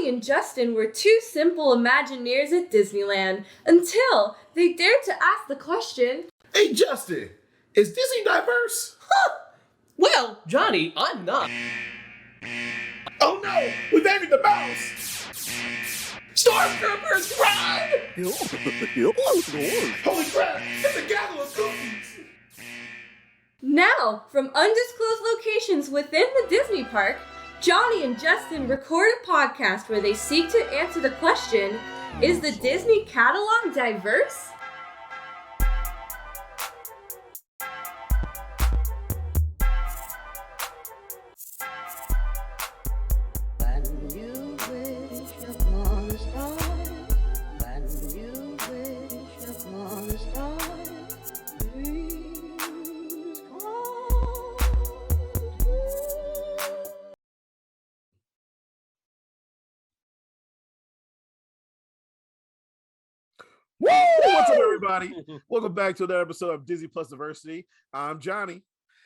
Johnny and Justin were two simple Imagineers at Disneyland until they dared to ask the question, "Hey, Justin, is Disney diverse?" Well, Johnny, I'm not. "Oh no, we've angered the mouse!" Stormtroopers, run! "Holy crap, it's a gaggle of cookies!" Now, from undisclosed locations within the Disney park, Johnny and Justin record a podcast where they seek to answer the question, is the Disney catalog diverse? Woo! What's up, everybody? Welcome back to another episode of Disney+Diversity. I'm Johnny.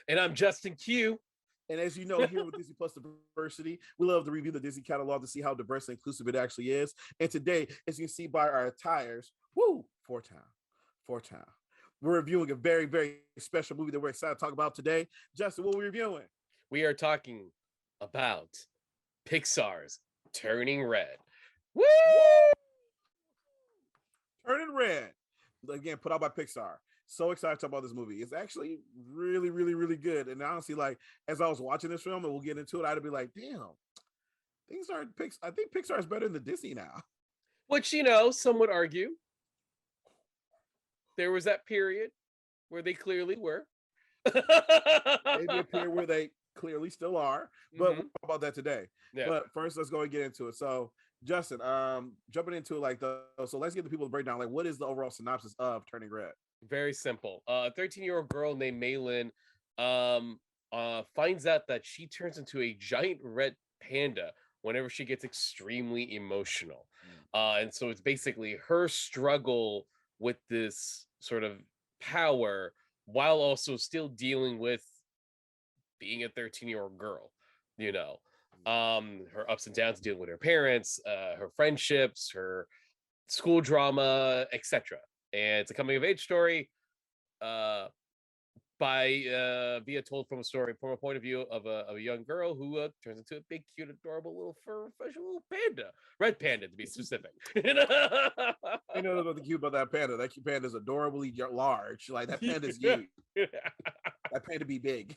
And I'm Justin Q. And as you know, here with Disney+Diversity, we love to review the Disney catalog to see how diverse and inclusive it actually is. And today, as you can see by our attires, four town. We're reviewing a very, very special movie that we're excited to talk about today. Justin, what are we reviewing? We are talking about Pixar's Turning Red. Woo! Turning Red, again, put out by Pixar. So excited to talk about this movie. It's actually really, really, really good. And honestly, like, as I was watching this film, and we'll get into it, I'd be like, damn, I think Pixar is better than Disney now. Which, some would argue. There was that period where they clearly were. Maybe a period where they clearly still are, but we'll talk about that today. Yeah. But first, let's go and get into it. So, Justin, jumping into it so let's give the people a breakdown. Like, what is the overall synopsis of Turning Red? Very simple. A 13-year-old girl named Maylin finds out that she turns into a giant red panda whenever she gets extremely emotional. And so it's basically her struggle with this sort of power while also still dealing with being a 13-year-old girl, her ups and downs dealing with her parents, her friendships, her school drama, etc. And it's a coming of age story via told from a point of view of a young girl who turns into a big, cute, adorable little little panda, red panda to be specific. I know about the cute about that panda. That cute panda is adorably large. Like, that panda is huge. That panda be big,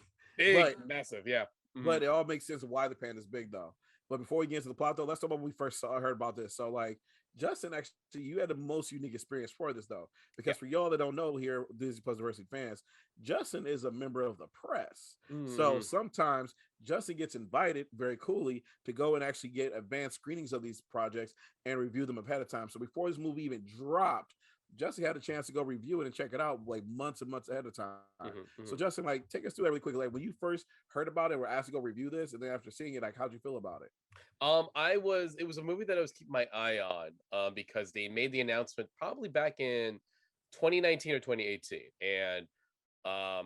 massive, yeah. Mm-hmm. But it all makes sense of why the panda is big, though. But before we get into the plot, though, let's talk about when we first heard about this. So, like, Justin, actually, you had the most unique experience for this, though, because for y'all that don't know here, Disney+Diversity fans, Justin is a member of the press. So sometimes Justin gets invited very coolly to go and actually get advanced screenings of these projects and review them ahead of time. So before this movie even dropped, Justin had a chance to go review it and check it out like months and months ahead of time. So Justin, like, take us through that really quickly. Like, when you first heard about it, were asked to go review this, and then after seeing it, like, how'd you feel about it? It was a movie that I was keeping my eye on because they made the announcement probably back in 2019 or 2018, and I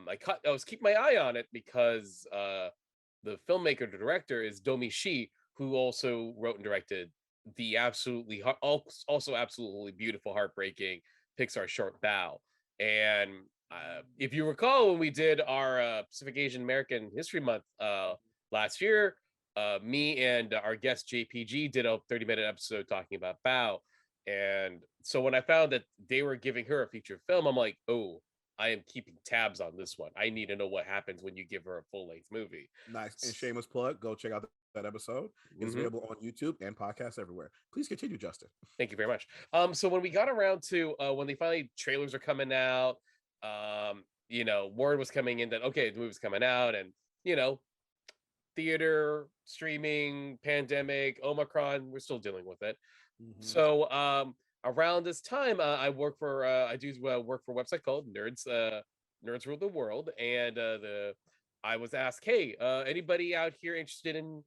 was keeping my eye on it because the filmmaker director is Domi Shi, who also wrote and directed the also absolutely beautiful, heartbreaking Pixar short Bao. And if you recall, when we did our Pacific Asian American History Month last year, me and our guest JPG did a 30-minute episode talking about Bao. And so when I found that they were giving her a feature film, I'm like, oh, I am keeping tabs on this one. I need to know what happens when you give her a full-length movie. Nice. And shameless plug, go check out that episode. It's available on YouTube and podcasts everywhere. Please continue, Justin. Thank you very much. So when we got around to when they finally trailers are coming out, word was coming in that okay, the movie's coming out, and theater, streaming, pandemic, Omicron, we're still dealing with it. So around this time, I do work for a website called Nerds Rule the World, and I was asked, hey, anybody out here interested in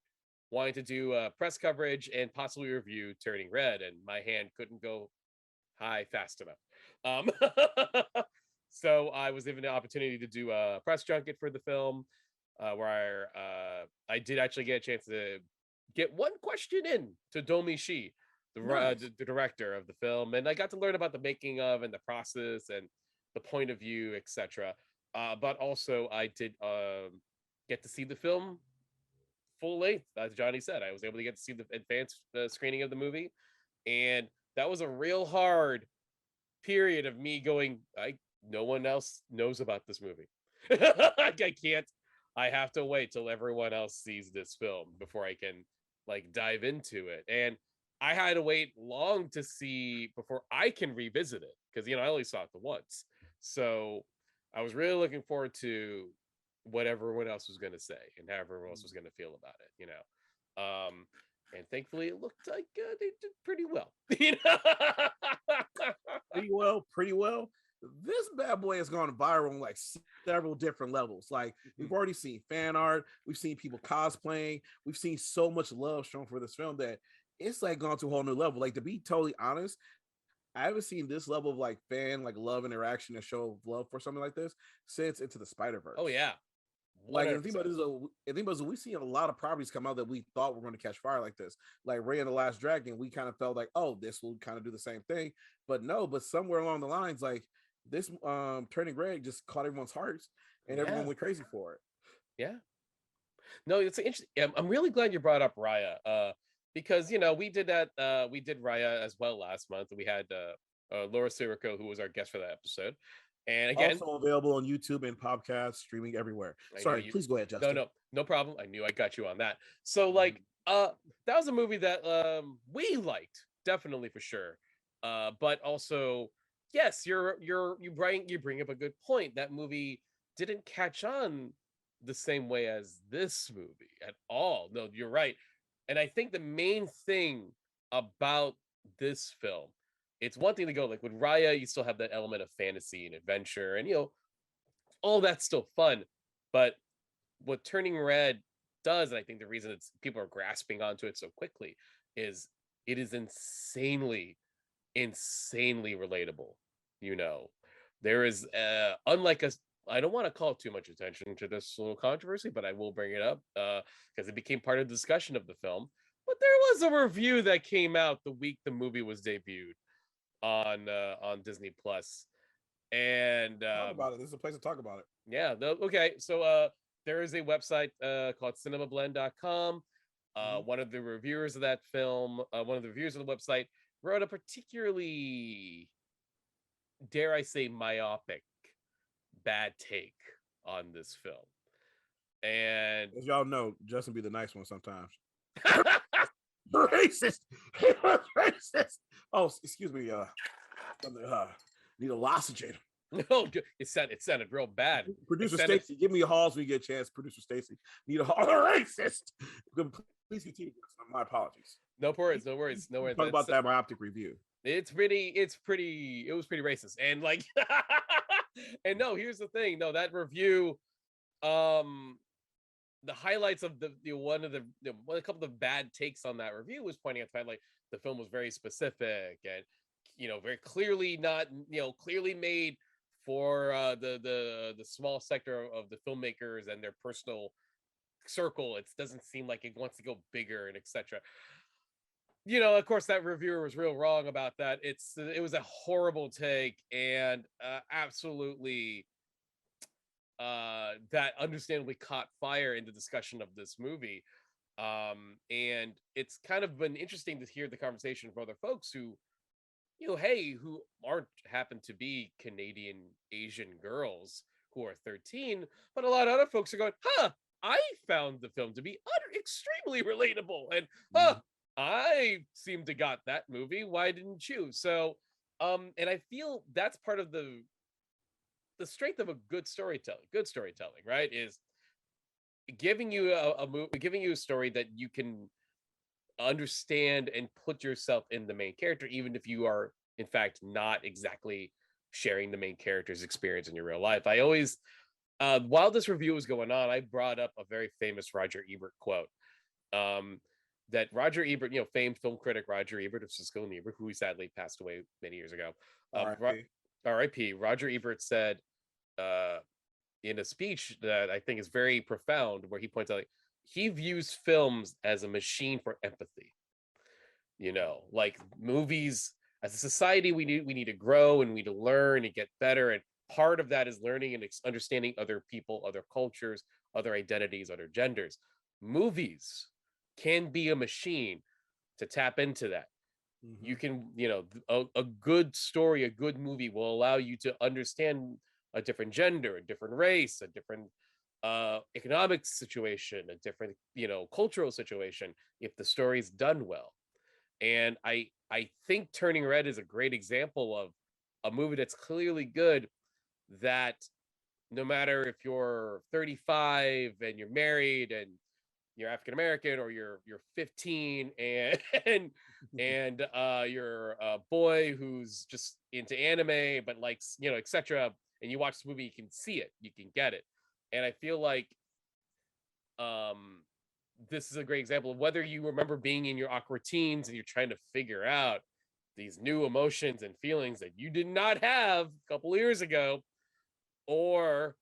wanting to do press coverage and possibly review Turning Red? And my hand couldn't go high fast enough. So I was given the opportunity to do a press junket for the film, where I did actually get a chance to get one question in to Domi Shi, Nice. the director of the film, and I got to learn about the making of and the process and the point of view, etc. But also, I did get to see the film full length, as Johnny said. I was able to get to see the advanced screening of the movie, and that was a real hard period of me going, no one else knows about this movie. I can't. I have to wait till everyone else sees this film before I can like dive into it. And I had to wait long to see before I can revisit it because I only saw it the once. So I was really looking forward to what everyone else was going to say and how everyone else was going to feel about it. And thankfully it looked like they did pretty well. Pretty well. This bad boy has gone viral on like several different levels. Like we've already seen fan art, we've seen people cosplaying, we've seen so much love shown for this film that it's like gone to a whole new level. Like to be totally honest, I haven't seen this level of like fan like love interaction and show of love for something like this since Into the Spider-Verse. Oh yeah. 100%. Like the thing about this, we see a lot of properties come out that we thought were going to catch fire like this. Like Ray and the Last Dragon, we kind of felt like, oh, this will kind of do the same thing. But no, but somewhere along the lines, like this Turning Red just caught everyone's hearts and everyone went crazy for it. Yeah. No, it's interesting. I'm really glad you brought up Raya. Because we did that. We did Raya as well last month. We had Laura Sirico, who was our guest for that episode. And again, also available on YouTube and podcast, streaming everywhere. Sorry, please go ahead, Justin. No problem. I knew I got you on that. So like, that was a movie that we liked, definitely for sure. But also, yes, you bring up a good point. That movie didn't catch on the same way as this movie at all. No, you're right. And I think the main thing about this film, it's one thing to go like with Raya, you still have that element of fantasy and adventure, and all that's still fun. But what Turning Red does, and I think the reason people are grasping onto it so quickly, is it is insanely relatable. There is unlike us. I don't want to call too much attention to this little controversy, but I will bring it up because it became part of the discussion of the film. But there was a review that came out the week the movie was debuted on Disney+. And talk about it. This is a place to talk about it. Yeah. Okay. So there is a website called cinemablend.com. One of the reviewers of that film, one of the reviewers of the website, wrote a particularly, dare I say, myopic bad take on this film. And as y'all know, Justin be the nice one sometimes. Racist. Racist. Oh, excuse me. Need a lozenge. No, it sounded real bad. Producer Stacy, give me a halls when you get a chance. Producer Stacy, need a hall. Racist. Please continue. My apologies. No worries. Talk about that myopic review. It was pretty racist. And like, and no, here's the thing. No, that review, the highlights of a couple of bad takes on that review was pointing out the fact like the film was very specific and very clearly not clearly made for the small sector of the filmmakers and their personal circle. It doesn't seem like it wants to go bigger and etc. Of course, that reviewer was real wrong about that. It was a horrible take and absolutely that understandably caught fire in the discussion of this movie. And it's kind of been interesting to hear the conversation from other folks who, who aren't happen to be Canadian Asian girls who are 13, but a lot of other folks are going, I found the film to be extremely relatable, and I seem to got that movie. Why didn't you? So, and I feel that's part of the strength of a good storytelling. Good storytelling, right, is giving you giving you a story that you can understand and put yourself in the main character, even if you are in fact not exactly sharing the main character's experience in your real life. I always, while this review was going on, I brought up a very famous Roger Ebert quote. That Roger Ebert, famed film critic Roger Ebert of Siskel and Ebert, who sadly passed away many years ago. R.I.P. Roger Ebert said in a speech that I think is very profound, where he points out, like, he views films as a machine for empathy. Like movies, as a society, we need to grow and we need to learn and get better. And part of that is learning and understanding other people, other cultures, other identities, other genders. Movies can be a machine to tap into that. You can, a good story, a good movie will allow you to understand a different gender, a different race, a different economic situation, a different, cultural situation, if the story's done well. And I think Turning Red is a great example of a movie that's clearly good, that no matter if you're 35 and you're married and you're African American, or you're 15 and you're a boy who's just into anime but likes, etc., and you watch this movie, you can see it, you can get it. And I feel like this is a great example of whether you remember being in your awkward teens and you're trying to figure out these new emotions and feelings that you did not have a couple of years ago, or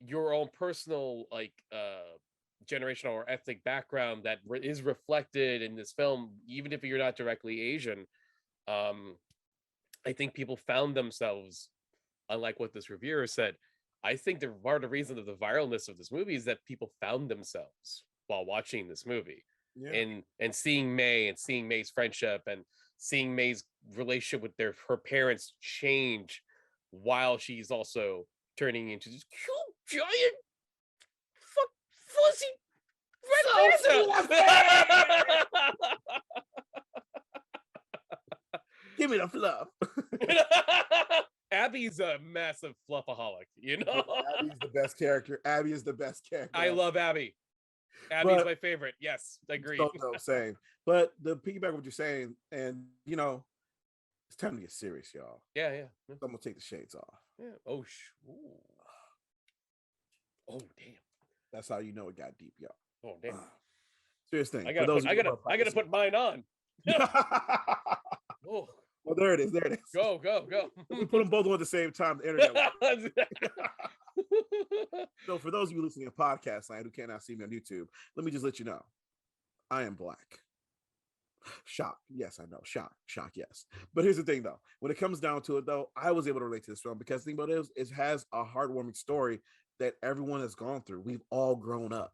your own personal generational or ethnic background that is reflected in this film, even if you're not directly Asian. I think people found themselves, unlike what this reviewer said. I think the part of the reason of the viralness of this movie is that people found themselves while watching this movie. And seeing May and seeing May's friendship and seeing May's relationship with her parents change while she's also turning into this cute giant fuzzy red panda. Give me the fluff. Abby's a massive fluffaholic, Abby's the best character. Abby is the best character. I love Abby. Abby's my favorite. Yes, I agree. So same. But the piggyback what you're saying, and it's time to get serious, y'all. Yeah. So I'm gonna take the shades off. Yeah. Oh, damn. That's how you know it got deep, y'all. Oh, damn. Serious thing. I gotta put mine on. Oh. Well, there it is. Go. We put them both on at the same time. The internet. So for those of you listening to podcast land who cannot see me on YouTube, let me just let you know, I am black. Shock. Yes, I know. Shock. Yes. But here's the thing, though. When it comes down to it, though, I was able to relate to this film because the thing about it is, it has a heartwarming story that everyone has gone through. We've all grown up.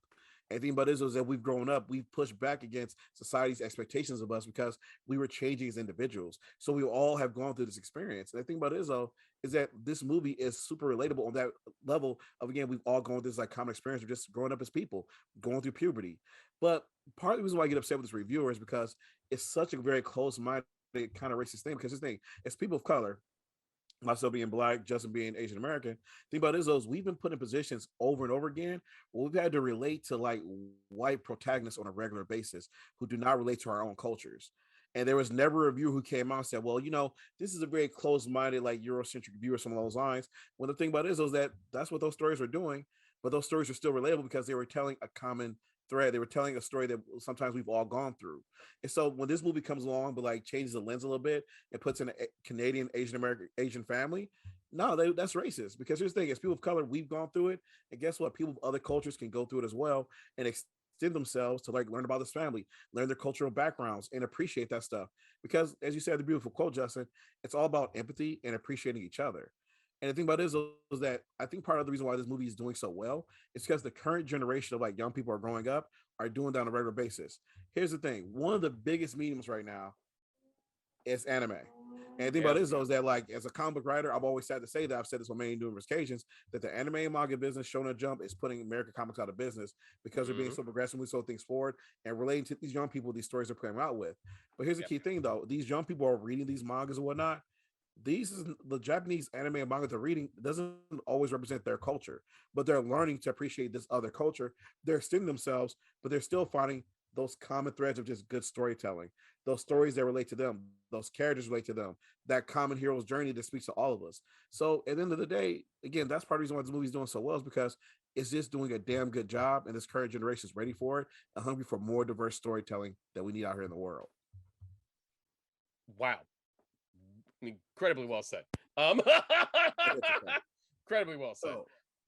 And the thing about it is that we've grown up, we've pushed back against society's expectations of us because we were changing as individuals. So we all have gone through this experience. And the thing about it is, though, is that this movie is super relatable on that level of, again, we've all gone through this common experience of just growing up as people, going through puberty. But part of the reason why I get upset with this reviewer is because it's such a very close-minded kind of racist thing. Because this thing, as people of color, myself being black, Justin being Asian American, think about this, we've been put in positions over and over again where we've had to relate to white protagonists on a regular basis who do not relate to our own cultures. And there was never a reviewer who came out and said, well, this is a very close-minded, Eurocentric view or some of those lines. When the thing about it is that that's what those stories were doing, but those stories are still relatable because they were telling a common thread. They were telling a story that sometimes we've all gone through. And so when this movie comes along but changes the lens a little bit and puts in a Canadian Asian family, no, that's racist. Because here's the thing, as people of color, we've gone through it, and guess what, people of other cultures can go through it as well and extend themselves to learn about this family, learn their cultural backgrounds, and appreciate that stuff. Because as you said, the beautiful quote, Justin, it's all about empathy and appreciating each other. And the thing about it is that I think part of the reason why this movie is doing so well is because the current generation of young people are growing up are doing that on a regular basis. Here's the thing. One of the biggest mediums right now is anime. And the thing about it is that as a comic book writer, I've always had to say that, I've said this on many numerous occasions, that the anime and manga business, Shonen Jump, is putting American comics out of business because they're being so progressive, so things forward and relating to these young people, these stories they're playing out with. But here's the key thing, though. These young people are reading these mangas and whatnot. The Japanese anime and manga they're reading doesn't always represent their culture, but they're learning to appreciate this other culture. They're extending themselves, but they're still finding those common threads of just good storytelling, those stories that relate to them, those characters relate to them, that common hero's journey that speaks to all of us. So at the end of the day, again, that's part of the reason why this movie's doing so well, is because it's just doing a damn good job, and this current generation is ready for it and hungry for more diverse storytelling that we need out here in the world. Wow. Incredibly well said. Incredibly well said.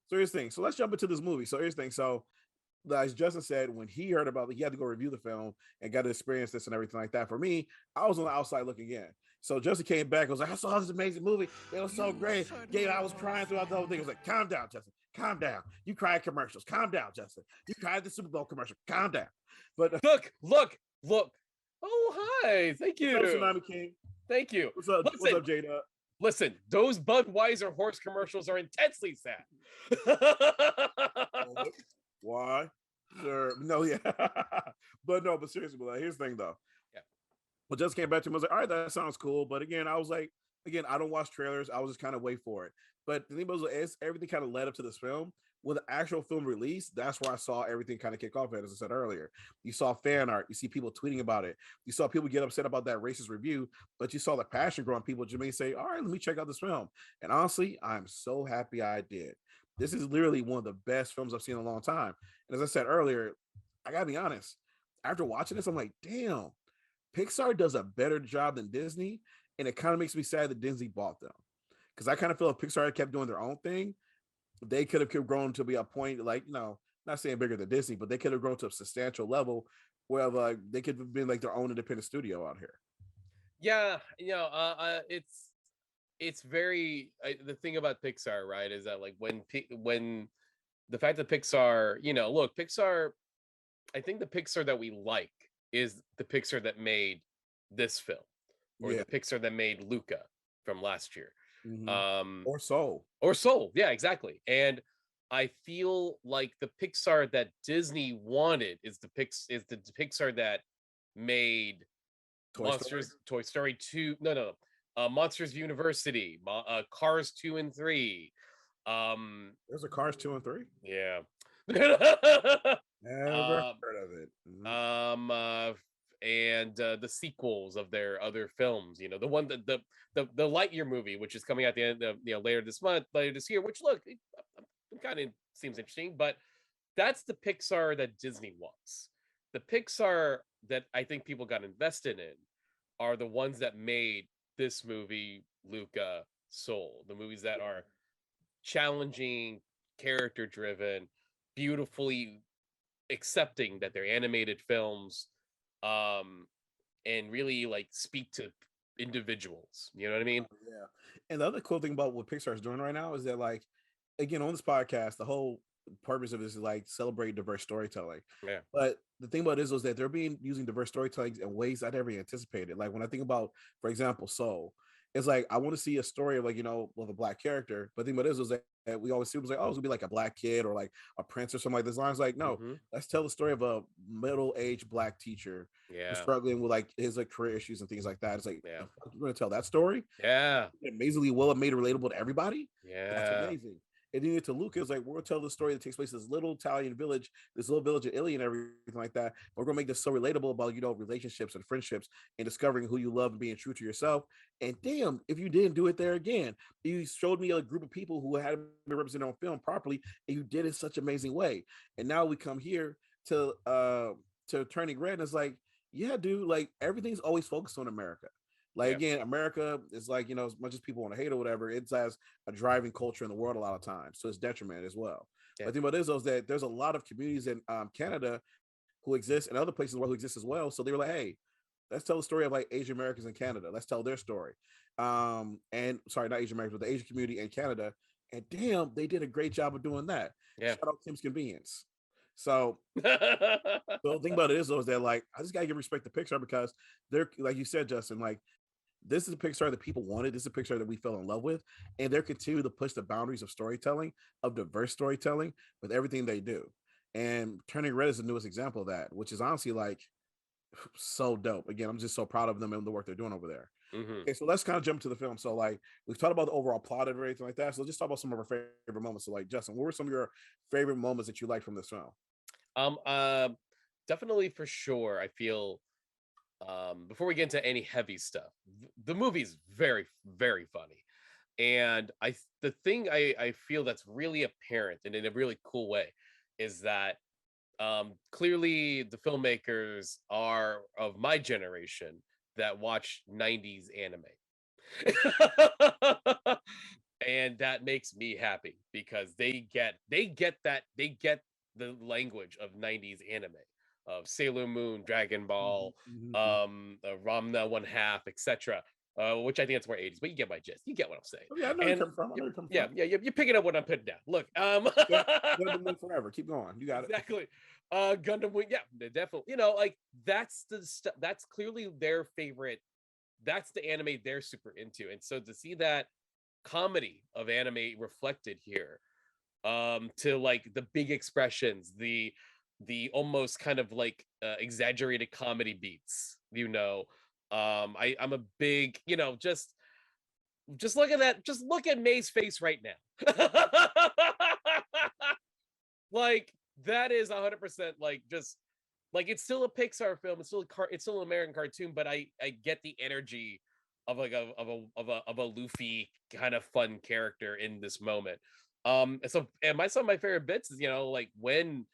So here's the thing. So let's jump into this movie. So here's the thing. So as Justin said, when he heard about it, he had to go review the film and got to experience this and everything like that. For me, I was on the outside looking in. So Justin came back and was like, I saw this amazing movie. It was so great. Gabe, I was crying throughout the whole thing. I was like, calm down, Justin. Calm down. You cry at commercials. Calm down, Justin. You cried at the Super Bowl commercial. Calm down. But Look. Oh, hi. Thank you. Tsunami King. Thank you. What's up, Jada? Listen, those Budweiser horse commercials are intensely sad. Why? Sure. No, yeah. But seriously, but here's the thing though. Yeah. Well, just came back to him. I was like, all right, that sounds cool. But again, I was like, I don't watch trailers. I was just kind of wait for it. But the thing was, everything kind of led up to this film. When the actual film release, that's where I saw everything kind of kick off. As I said earlier, you saw fan art, you see people tweeting about it, you saw people get upset about that racist review, but you saw the passion grow on people. Jermaine say, all right, let me check out this film. And honestly, I'm so happy I did. This is literally one of the best films I've seen in a long time. And as I said earlier, I gotta be honest, after watching this, I'm like, damn, Pixar does a better job than Disney. And it kind of makes me sad that Disney bought them. Because I kind of feel if Pixar had kept doing their own thing, they could have grown to be a point, like, not saying bigger than Disney, but they could have grown to a substantial level where like they could have been like their own independent studio out here. Yeah, it's very the thing about Pixar, right, is that like when the fact that Pixar, look, Pixar, I think the Pixar that we like is the Pixar that made this film, or the Pixar that made Luca from last year. Mm-hmm. Or Soul. Yeah, exactly. And I feel like the Pixar that Disney wanted is the Pixar that made Toy Story 2, Monsters University, Cars 2 and 3. There's a Cars 2 and 3? Yeah. Never heard of it. Mm-hmm. And the sequels of their other films, the one that the Lightyear movie, which is coming out the end of, later this year, which look, it kind of seems interesting, but that's the Pixar that Disney wants. The Pixar that I think people got invested in are the ones that made this movie, Luca, Soul, the movies that are challenging, character driven, beautifully accepting that they're animated films, and really like speak to individuals. You know what I mean? Yeah. And the other cool thing about what Pixar is doing right now is that, like, again, on this podcast, the whole purpose of this is like celebrate diverse storytelling. Yeah. But the thing about it is that they're using diverse storytelling in ways I never anticipated. Like when I think about, for example, Soul, it's like I want to see a story of, like, with a black character. But the thing about it is that we always see it was like, oh, it's gonna be like a black kid or like a prince or something like this. Line's like, no, let's tell the story of a middle-aged black teacher who's struggling with like his like career issues and things like that. It's like, you're gonna tell that story? Yeah. Amazingly well made relatable to everybody. Yeah. That's amazing. And then to Luca, it's like, we're gonna tell the story that takes place in this little Italian village, this little village of Italy and everything like that. We're gonna make this so relatable about, relationships and friendships and discovering who you love and being true to yourself. And damn, if you didn't do it there again, you showed me a group of people who had been represented on film properly, and you did it in such an amazing way. And now we come here to Turning Red, and it's like, yeah, dude, like everything's always focused on America. Like, again, America is like, as much as people want to hate or whatever, it's as a driving culture in the world a lot of times. So it's detriment as well. But the thing about it is that there's a lot of communities in Canada who exist and other places in the world who exist as well. So they were like, hey, let's tell the story of like Asian Americans in Canada. Let's tell their story. And sorry, not Asian Americans, but the Asian community in Canada. And damn, they did a great job of doing that. Yeah. Shout out Kim's Convenience. So the thing about it is that, like, I just gotta give respect to Pixar because they're, like you said, Justin, like, this is a Pixar that people wanted. This is a Pixar that we fell in love with, and they're continuing to push the boundaries of storytelling, of diverse storytelling, with everything they do. And Turning Red is the newest example of that, which is honestly like so dope. Again, I'm just so proud of them and the work they're doing over there. Okay, so let's kind of jump to the film. So, like, we've talked about the overall plot and everything like that. So let's just talk about some of our favorite moments. So, like, Justin, what were some of your favorite moments that you liked from this film? Definitely, for sure, I feel. Before we get into any heavy stuff, the movie's very, very funny. And the thing I feel that's really apparent and in a really cool way is that clearly the filmmakers are of my generation that watched 90s anime. and that makes me happy because they get the language of 90s anime, of Sailor Moon, Dragon Ball, Ramna One Half, etc. Which I think it's more 80s, but you get my gist. You get what I'm saying. Oh, yeah, I know where And you're coming from. I know where you're coming yeah, from. yeah, you're picking up what I'm putting down. Look, Gundam Wing forever. Keep going. You got it. exactly. Gundam Wing, yeah, definitely. Like that's the stuff. That's clearly their favorite. That's the anime they're super into, and so to see that comedy of anime reflected here, to like the big expressions, the almost kind of like exaggerated comedy beats, I'm a big, just look at that, just look at May's face right now. Like that is 100% like just like it's still a Pixar film, it's still it's still an American cartoon, but I get the energy of like of a Luffy kind of fun character in this moment. And some of my favorite bits is, like when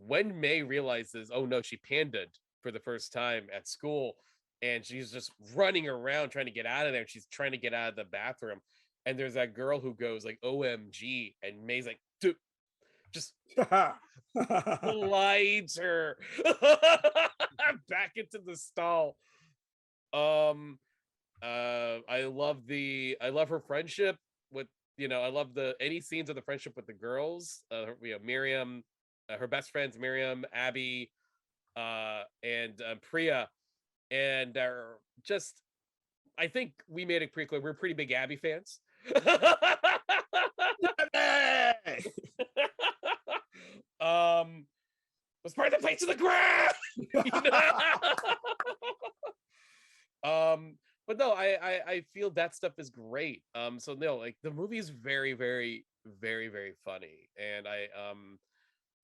May realizes, oh no, she pandaed for the first time at school, and she's just running around trying to get out of there. She's trying to get out of the bathroom, and there's that girl who goes like OMG, and May's like, dude, just slides her back into the stall. I love her friendship with, I love any scenes of the friendship with the girls. Miriam, her best friends, Miriam, Abby, and Priya, and just, I think we made it pretty clear we're pretty big Abby fans. Let's burn the place to the ground. But no, I feel that stuff is great. So no, like the movie is very, very, very, very funny, and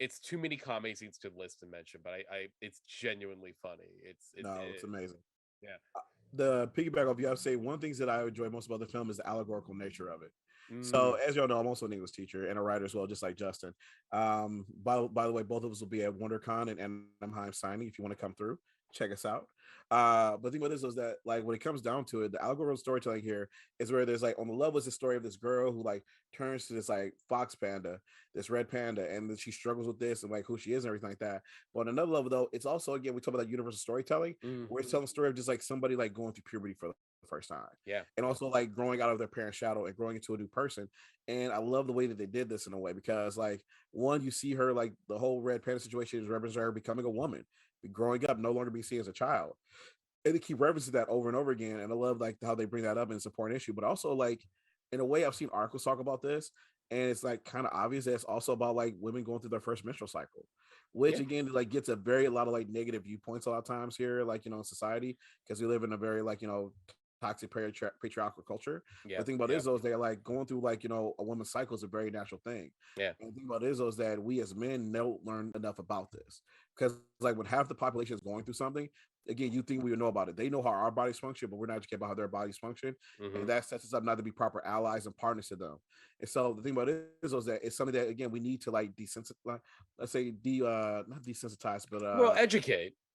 it's too many comedy scenes to list and mention, but it's genuinely funny. It's amazing. Yeah. The piggyback off you, I would say one of the things that I enjoy most about the film is the allegorical nature of it. So, as y'all know, I'm also an English teacher and a writer as well, just like Justin. By the way, both of us will be at WonderCon and Anaheim signing. If you want to come through, check us out. But the thing about this is that, like, when it comes down to it, the allegorical storytelling here is where there's like on the level is the story of this girl who like turns to this like fox panda, this red panda, and then she struggles with this and like who she is and everything like that. But on another level, though, it's also again we talk about that universal storytelling where it's telling the story of just like somebody like going through puberty for the first time, and also like growing out of their parents' shadow and growing into a new person. And I love the way that they did this in a way because like one, you see her like the whole red panda situation is representing her becoming a woman, growing up, no longer being seen as a child, and they keep referencing that over and over again. And I love like how they bring that up and it's an important issue, but also like in a way I've seen articles talk about this, and it's like kind of obvious that it's also about like women going through their first menstrual cycle, which again like gets a lot of like negative viewpoints a lot of times here, like in society, because we live in a very like toxic patriarchal culture. The thing about it is though is they're like going through like a woman's cycle is a very natural thing. And the thing about it is though is that we as men don't learn enough about this, because like when half the population is going through something, again, you think we would know about it. They know how our bodies function, but we're not educated about how their bodies function. And that sets us up not to be proper allies and partners to them. And so the thing about it is that it's something that again we need to like desensitize, let's say not desensitize, but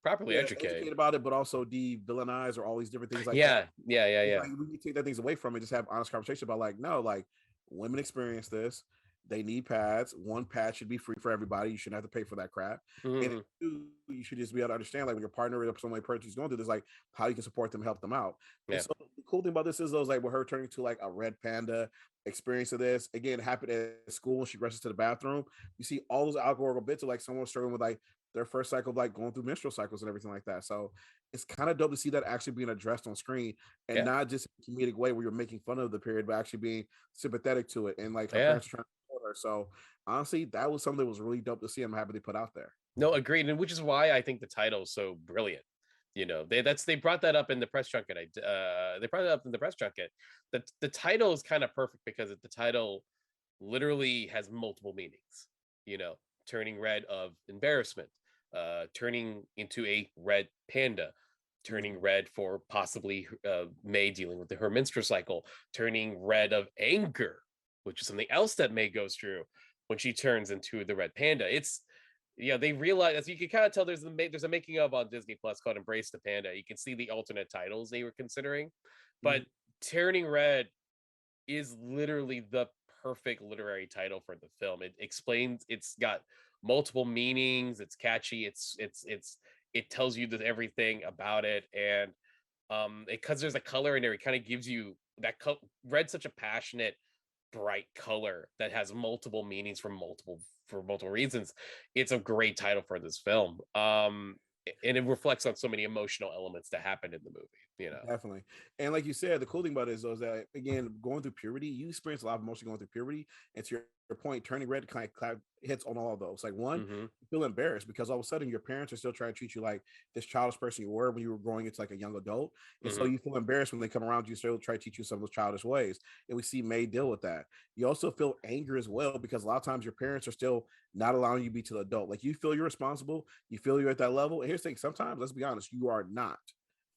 properly educate about it, but also de-villainize or all these different things like that. Like, we need to take that things away from it, just have honest conversation about like, no, like women experience this. They need pads. One pad should be free for everybody. You shouldn't have to pay for that crap. And two, you should just be able to understand, like, when your partner or some person who's going through this, like, how you can support them, help them out. And so the cool thing about this is, though, is like with her turning to like a red panda experience of this, again, happened at school when she rushes to the bathroom. You see all those allegorical bits of like someone struggling with like their first cycle of like going through menstrual cycles and everything like that. So it's kind of dope to see that actually being addressed on screen, and not just in a comedic way where you're making fun of the period, but actually being sympathetic to it. And like her parents are trying to support her. So honestly, that was something that was really dope to see. I'm happy they put out there. No, agreed. And which is why I think the title is so brilliant. They brought that up in the press junket. They brought it up in the press junket. The title is kind of perfect because the title literally has multiple meanings. Turning red of embarrassment, turning into a red panda, turning red for possibly May dealing with her menstrual cycle, turning red of anger, which is something else that May goes through when she turns into the red panda. It's they realize, as you can kind of tell, there's a making of on Disney Plus called Embrace the Panda. You can see the alternate titles they were considering, but turning red is literally the perfect literary title for the film. It explains, it's got multiple meanings, it's catchy, it tells you that everything about it, and because there's a color in there, it kind of gives you that red's such a passionate, bright color that has multiple meanings for multiple reasons. It's a great title for this film. And it reflects on so many emotional elements that happen in the movie, you know. Definitely. And like you said, the cool thing about it is, though, is that again, going through puberty, you experience a lot of emotion going through puberty. And to your point, turning red kind of hits on all of those. Like one, Hmm. you feel embarrassed because all of a sudden your parents are still trying to treat you like this childish person you were when you were growing into like a young adult. And so Hmm. you feel embarrassed when they come around you, still try to teach you some of those childish ways. And we see May deal with that. You also feel anger as well because a lot of times your parents are still not allowing you to be to the adult. Like you feel you're responsible, you feel you're at that level. And here's the thing, sometimes, let's be honest, you are not.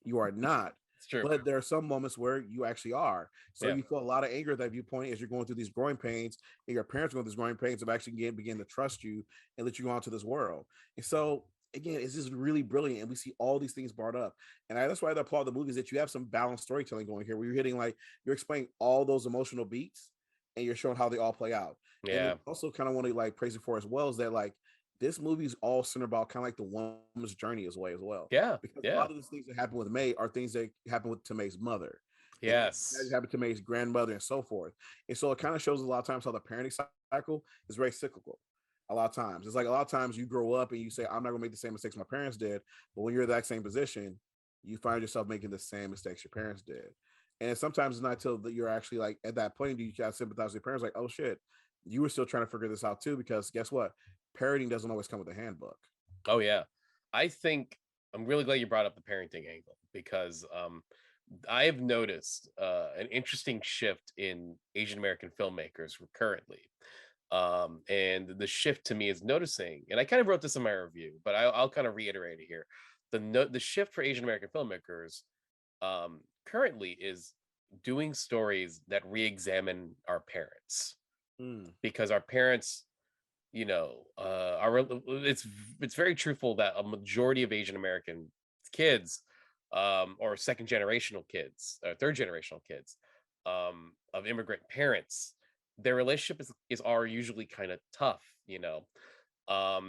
You are not. It's true. But there are some moments where you actually are. So Yeah. you feel a lot of anger at that viewpoint as you're going through these growing pains, and your parents going through these growing pains of actually begin to trust you and let you go onto this world. And so again, it's just really brilliant, and we see all these things brought up. And that's why I applaud the movies that you have some balanced storytelling going here, where you're hitting like you're explaining all those emotional beats, and you're showing how they all play out. And then Yeah. also kind of want to like praise it for as well is that like this movie is all centered about kind of like the woman's journey as well. Yeah. Because a Yeah. lot of these things that happen with May are things that happen with to May's mother. And that Yes. happened to May's grandmother and so forth. And so it kind of shows a lot of times how the parenting cycle is very cyclical. A lot of times. It's like a lot of times you grow up and you say, I'm not gonna make the same mistakes my parents did. But when you're in that same position, you find yourself making the same mistakes your parents did. And sometimes it's not until that you're actually like at that point do you gotta sympathize with your parents, like, oh shit, you were still trying to figure this out too, because guess what? Parenting doesn't always come with a handbook. Oh yeah. I think I'm really glad you brought up the parenting angle because I have noticed an interesting shift in Asian American filmmakers currently. And the shift to me is noticing, and I kind of wrote this in my review, but I'll kind of reiterate it here. The shift for Asian American filmmakers currently is doing stories that re-examine our parents, Mm, because our parents, you know, it's very truthful that a majority of Asian American kids, or second generational kids or third generational kids, of immigrant parents, their relationship is are usually kind of tough, you know.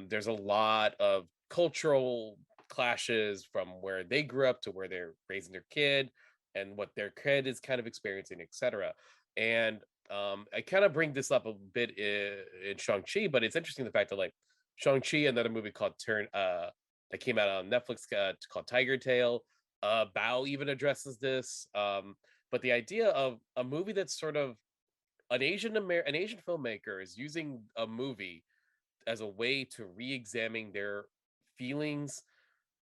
There's a lot of cultural clashes from where they grew up to where they're raising their kid and what their kid is kind of experiencing, etc. And I kind of bring this up a bit in Shang-Chi, but it's interesting the fact that like Shang-Chi, another movie called that came out on Netflix called Tiger Tail. Bao even addresses this. But the idea of a movie that's sort of an Asian filmmaker is using a movie as a way to re-examine their feelings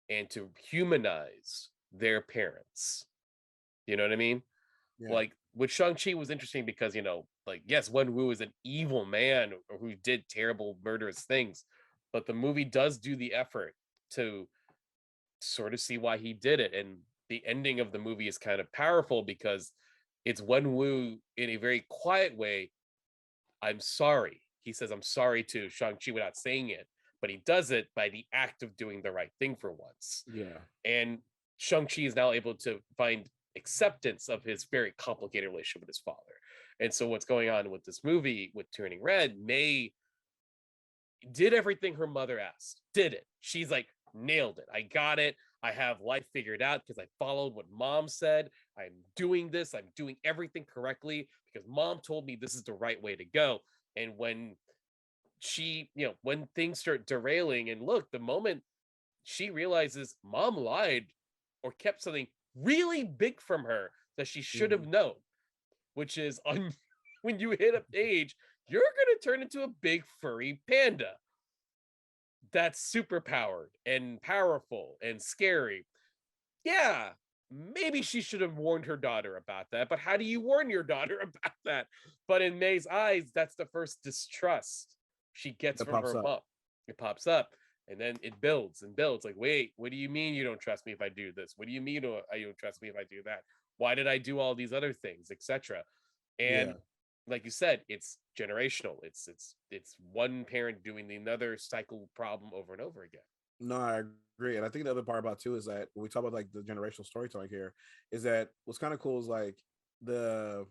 and to humanize their parents. You know what I mean? yeah. Like with Shang-Chi was interesting because, you know, like yes, Wen Wu is an evil man who did terrible murderous things, but the movie does do the effort to sort of see why he did it. And the ending of the movie is kind of powerful because it's Wen Wu in a very quiet way. I'm sorry. He says, I'm sorry to Shang-Chi without saying it, but he does it by the act of doing the right thing for once. Yeah. And Shang-Chi is now able to find acceptance of his very complicated relationship with his father. And so what's going on with this movie with Turning Red, May did everything her mother asked, did it. She's like, nailed it. I got it. I have life figured out because I followed what mom said. I'm doing this. I'm doing everything correctly because mom told me this is the right way to go. And when she, you know, when things start derailing, and look, the moment she realizes mom lied or kept something really big from her that she should have Mhm. known, which is on when you hit a age, you're going to turn into a big furry panda that's super powered and powerful and scary. Yeah, maybe she should have warned her daughter about that, but how do you warn your daughter about that? But in May's eyes, that's the first distrust she gets That from pops her up. mom. It pops up and then it builds and builds. Like, wait, what do you mean you don't trust me if I do this? What do you mean you don't trust me if I do that? Why did I do all these other things, etc.? Yeah. And like you said, it's generational. It's one parent doing the another cycle problem over and over again. No, I agree. And I think the other part about too is that when we talk about like the generational storytelling here, is that what's kind of cool is like the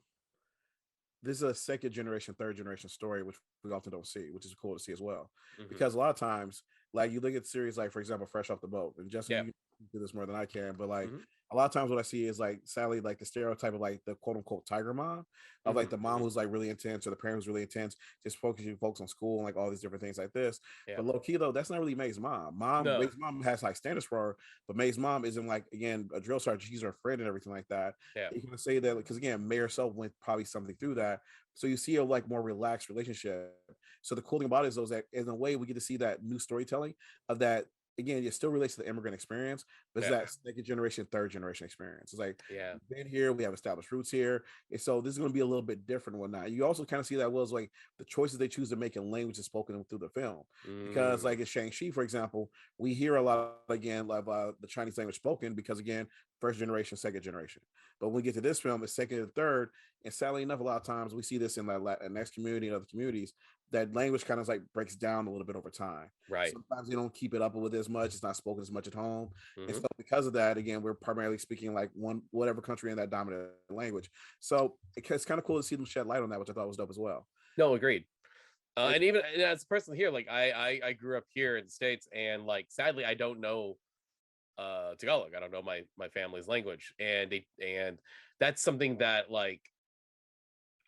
this is a second generation, third generation story, which we often don't see, which is cool to see as well. Mhm. Because a lot of times, like you look at series like, for example, Fresh Off the Boat, and Justin, Yeah. you do this more than I can, but like Mhm. a lot of times what I see is like sadly like the stereotype of like the quote unquote tiger mom of like Mhm. the mom Mhm. who's like really intense or the parent who's really intense, just focusing folks on school and like all these different things like this. Yeah. But low key though, that's not really May's mom. No. May's mom has like standards for her, but May's mom isn't like again a drill sergeant. She's her friend and everything like that. Yeah. You can say that because again, May herself went probably something through that. So you see a like more relaxed relationship. So the cool thing about it is those that in a way we get to see that new storytelling of that again, it still relates to the immigrant experience, but it's Yeah. that second generation, third generation experience. It's like Yeah. we've been here, we have established roots here. And so this is going to be a little bit different and whatnot. You also kind of see that was like the choices they choose to make in language is spoken through the film. Because like in Shang-Chi, for example, we hear a lot again of the Chinese language spoken because again, first generation, second generation. But when we get to this film, it's second and third. And sadly enough, a lot of times we see this in the Latinx community and other communities, that language kind of like breaks down a little bit over time. Right. Sometimes they don't keep it up with as much. It's not spoken as much at home. And Mhm. so because of that, again, we're primarily speaking like whatever country in that dominant language. So it's kind of cool to see them shed light on that, which I thought was dope as well. No, agreed. It- And even as a person here, like I grew up here in the States, and like sadly I don't know Tagalog. I don't know my family's language, and that's something that like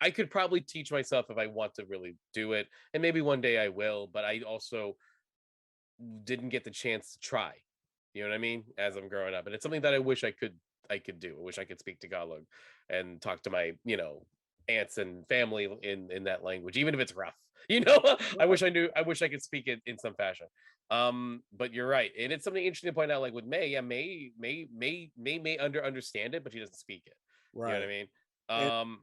I could probably teach myself if I want to really do it, and maybe one day I will. But I also didn't get the chance to try. You know what I mean? As I'm growing up, and it's something that I wish I could do. I wish I could speak Tagalog and talk to my aunts and family in that language, even if it's rough. I wish I knew. I wish I could speak it in some fashion. But you're right, and it's something interesting to point out. Like with May, yeah, May understand it, but she doesn't speak it. You know what I right. mean? And,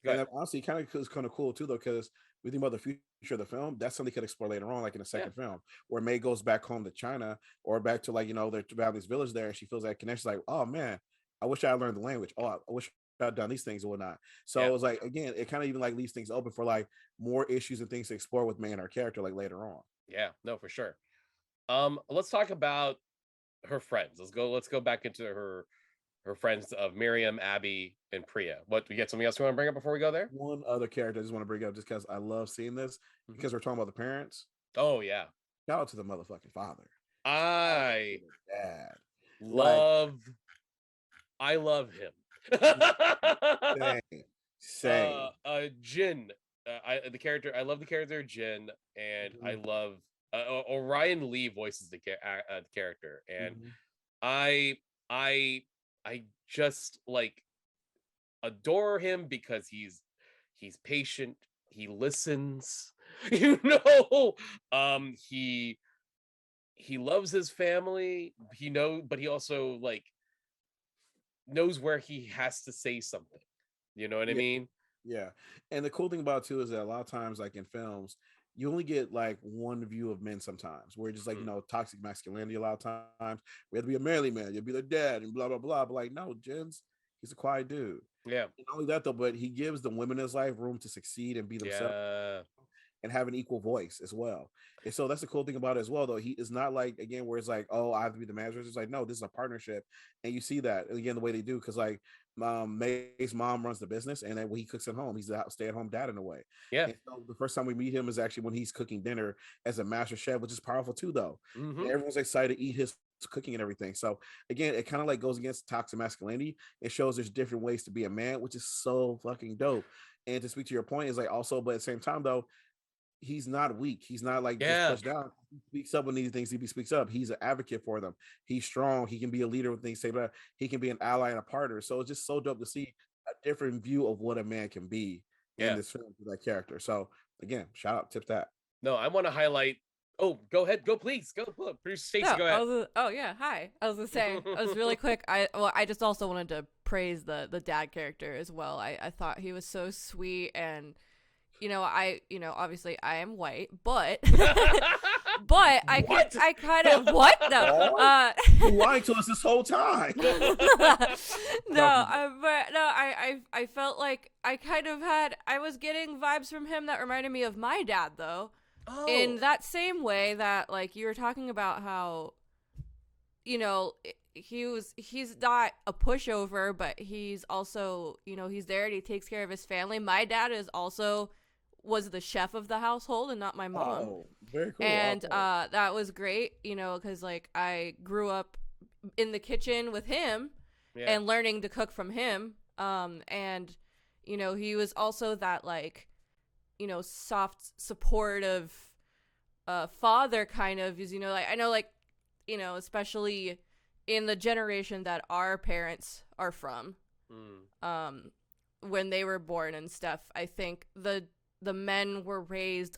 Go and ahead. honestly, it's kind of cool too, though, because we think about the future of the film. That's something they could explore later on, like in the Yeah. second film, where May goes back home to China or back to like their family's village there, and she feels that connection. Like, oh man, I wish I had learned the language. Oh, I wish I'd done these things and whatnot. So Yeah. it was like again, it kind of even like leaves things open for like more issues and things to explore with May and her character like later on. Yeah. No, for sure. Let's talk about her friends. Let's go back into her friends of Miriam, Abby, and Priya. What, we get something else you want to bring up before we go there? One other character I just want to bring up just because I love seeing this Mhm. because we're talking about the parents. Oh yeah. Shout out to the motherfucking father. I Dad. I love him. Same. Same. Jin. The character. I love the character Jin, and I Mhm. love Orion Lee voices the character, and Mhm. I I I just like adore him because he's patient, he listens, he loves his family, but he also like knows where he has to say something. You know what I Yeah. mean? Yeah. And the cool thing about it too is that a lot of times, like in films, you only get like one view of men sometimes, where just like, Mhm. toxic masculinity a lot of times. We have to be a manly man, you'll be the dad and blah, blah, blah. But like, no, Jen's, he's a quiet dude. Yeah. And not only that though, but he gives the women in his life room to succeed and be themselves Yeah. and have an equal voice as well. And so that's the cool thing about it as well, though. He is not like again where it's like, oh, I have to be the manager. It's like, no, this is a partnership, and you see that again the way they do because like May's mom runs the business, and then when he cooks at home, he's a stay-at-home dad in a way. Yeah. And so the first time we meet him is actually when he's cooking dinner as a master chef, which is powerful too, though. And Hmm. everyone's excited to eat his cooking and everything. So again, it kind of like goes against toxic masculinity. It shows there's different ways to be a man, which is so fucking dope. And to speak to your point is like also, but at the same time though, he's not weak. He's not like just Yeah. pushed down. He speaks up when these things he speaks up. He's an advocate for them. He's strong. He can be a leader with things say, but he can be an ally and a partner. So it's just so dope to see a different view of what a man can be in Yeah. this film with that character. So again, shout out, tip that. No, I want to highlight. Oh, go ahead. Go, please. Go. Producer Stacy, No, go ahead. oh yeah, hi. I was gonna say, I was really quick. I just also wanted to praise the dad character as well. I thought he was so sweet, and obviously I am white, but but What? I kind of what no You lying to us this whole time. no, but no, I felt like I was getting vibes from him that reminded me of my dad though. Oh. In that same way that like you were talking about how he's not a pushover, but he's also, he's there and he takes care of his family. My dad was the chef of the household and not my mom. Oh, very cool. And Okay. that was great, because like I grew up in the kitchen with him and learning to cook from him. And he was also that like, soft, supportive father kind of, is, like I know, like, especially in the generation that our parents are from, when they were born and stuff, I think the men were raised,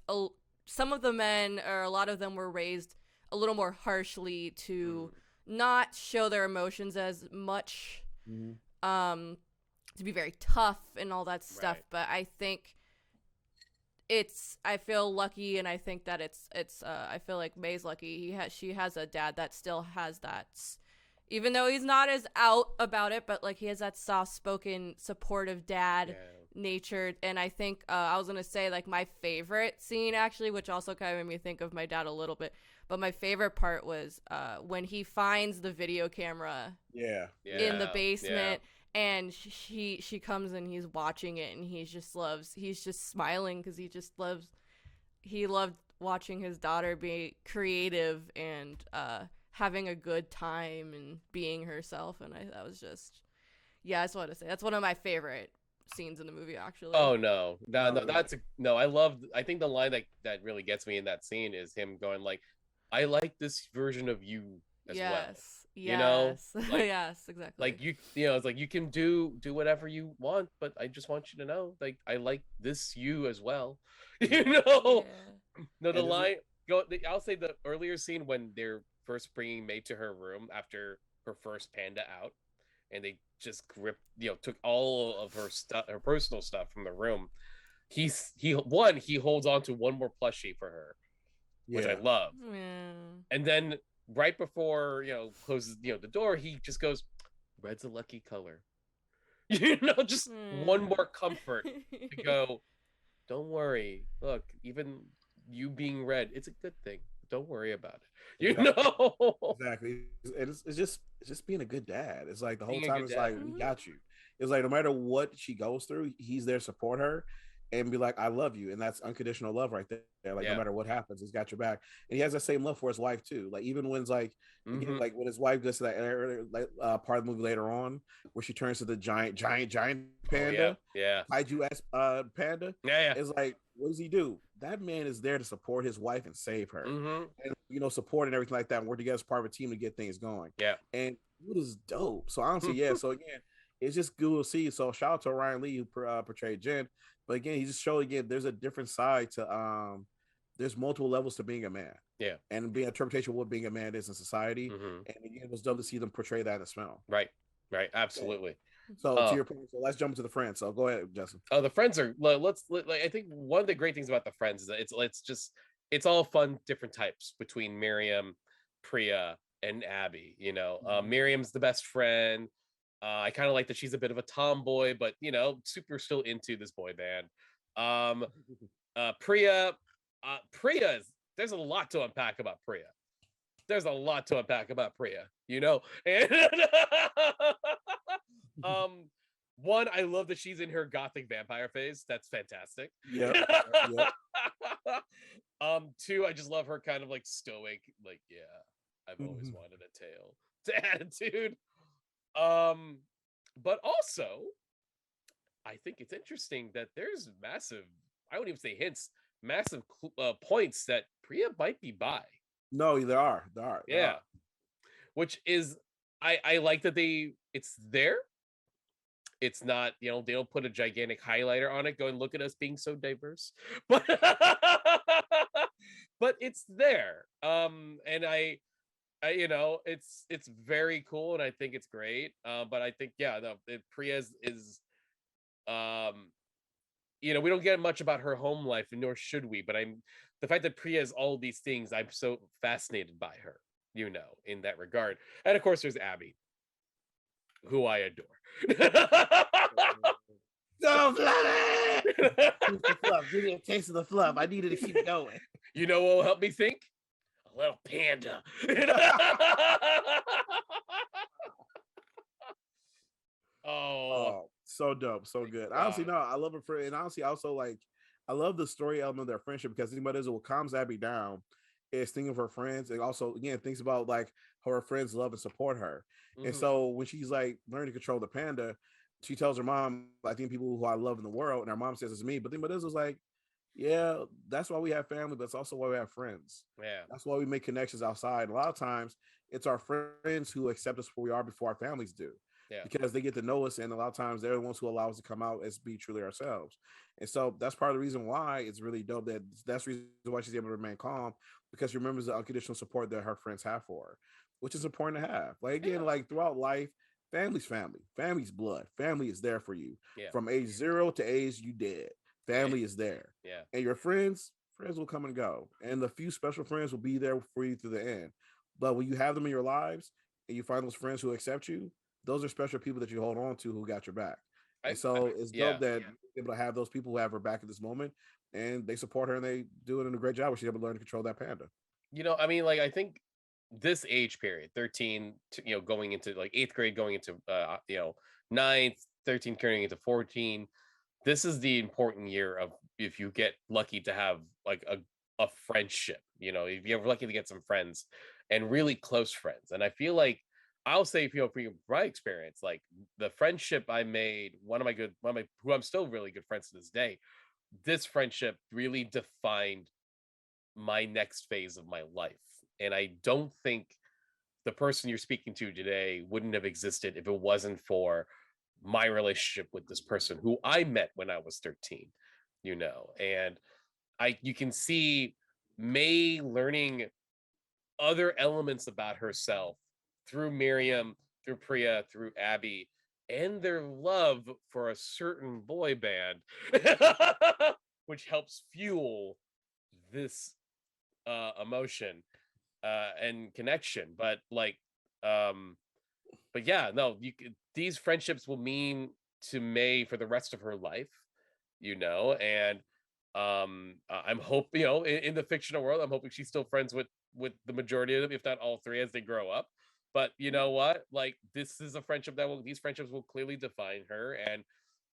some of the men, or a lot of them, were raised a little more harshly to not show their emotions as much, to be very tough and all that stuff. Right. But I think I feel lucky, and I think that I feel like May's lucky. She has a dad that still has that, even though he's not as out about it, but like he has that soft-spoken, supportive dad nature. And I think I was gonna say, like, my favorite scene, actually, which also kind of made me think of my dad a little bit, but my favorite part was when he finds the video camera in the basement. And she comes and he's watching it, and he's just smiling because he loved watching his daughter be creative and having a good time and being herself. And that was just, I just wanted to say that's one of my favorite scenes in the movie, actually. Oh no, I think the line that really gets me in that scene is him going like, I like this version of you as well. Yes. Like, yes, exactly. Like it's like you can do whatever you want, but I just want you to know, like, I like this you as well. No, the line I'll say the earlier scene when they're first bringing May to her room after her first panda out, and they just took all of her stuff, her personal stuff from the room. He holds on to one more plushie for her, which I love. And then right before closes the door, he just goes, red's a lucky color. Just one more comfort to go, don't worry, look, even you being red, it's a good thing, don't worry about it. Exactly. It's just being a good dad. It's like the whole Being a time good it's dad. like, we got you. It's like no matter what she goes through, he's there to support her and be like, I love you. And that's unconditional love right there. Like no matter what happens, he's got your back. And he has that same love for his wife too. Like even when it's like, again, like when his wife goes to that earlier, part of the movie later on where she turns to the giant panda, kaiju panda. It's like, what does he do? That man is there to support his wife and save her, and support and everything like that, and work together as part of a team to get things going. And it is dope. So honestly, so again, it's just good to see. So shout out to Ryan Lee who portrayed Jen. But again, he just showed again there's a different side to there's multiple levels to being a man. And being interpretation of what being a man is in society. And again, it was dope to see them portray that in this film. Right. Absolutely. So to your point, so let's jump into the friends. So go ahead, Justin. The friends are I think one of the great things about the friends is that it's all fun, different types between Miriam, Priya, and Abby. Miriam's the best friend. I kind of like that she's a bit of a tomboy, but super still into this boy band. Priya, there's a lot to unpack about Priya. And one, I love that she's in her gothic vampire phase. That's fantastic. Two, I just love her kind of like stoic, like, I've always wanted a tail to attitude. But also, I think it's interesting that there's massive, I wouldn't even say hints, massive points that Priya might be bi. No, there are. Which is, I like that it's there. It's not, they don't put a gigantic highlighter on it going, look at us being so diverse. But but it's there. And I it's very cool, and I think it's great. But I think Priya is we don't get much about her home life, nor should we. But the fact that Priya is all these things, I'm so fascinated by her, in that regard. And of course, there's Abby, who I adore. So fluffy! Give me a taste of the fluff. I needed to keep going. You know what will help me think? A little panda. So dope, so good. Honestly, God. no, I love it for, and honestly, also like, I love the story element of their friendship because anybody that what calms Abby down is thinking of her friends, and also again thinks about like how her friends love and support her. And Mhm. so when she's like learning to control the panda, she tells her mom, "I think people who I love in the world," and her mom says it's me. But then, but this was like, yeah, that's why we have family, but it's also why we have friends. Yeah. That's why we make connections outside. And a lot of times, it's our friends who accept us for who we are before our families do, Yeah. because they get to know us, and a lot of times they're the ones who allow us to come out as be truly ourselves. And so that's part of the reason why it's really dope. That's the reason why she's able to remain calm, because she remembers the unconditional support that her friends have for her, which is important to have. Like Yeah. again, like throughout life, family's family, family's blood, family is there for you Yeah. from age 0 to age you dead. Family is there, Yeah. and your friends will come and go, and the few special friends will be there for you through the end. But when you have them in your lives and you find those friends who accept you, those are special people that you hold on to who got your back. And so it's Yeah. dope that you're able to have those people who have her back at this moment, and they support her and they do it in a great job where she's able to learn to control that panda. I mean, like, I think this age period, 13 to, going into like 8th grade, going into, ninth, 13, turning into 14. This is the important year of, if you get lucky to have like a friendship, if you're lucky to get some friends and really close friends. And I feel like I'll say, from my experience, like the friendship I made, who I'm still really good friends to this day, this friendship really defined my next phase of my life. And I don't think the person you're speaking to today wouldn't have existed if it wasn't for my relationship with this person who I met when I was 13, and you can see May learning other elements about herself through Miriam, through Priya, through Abby, and their love for a certain boy band, which helps fuel this emotion and connection. But yeah, no, these friendships will mean to May for the rest of her life, and I'm hoping, in the fictional world, I'm hoping she's still friends with the majority of them, if not all three, as they grow up. But you know what? Like, this is a friendship these friendships will clearly define her. And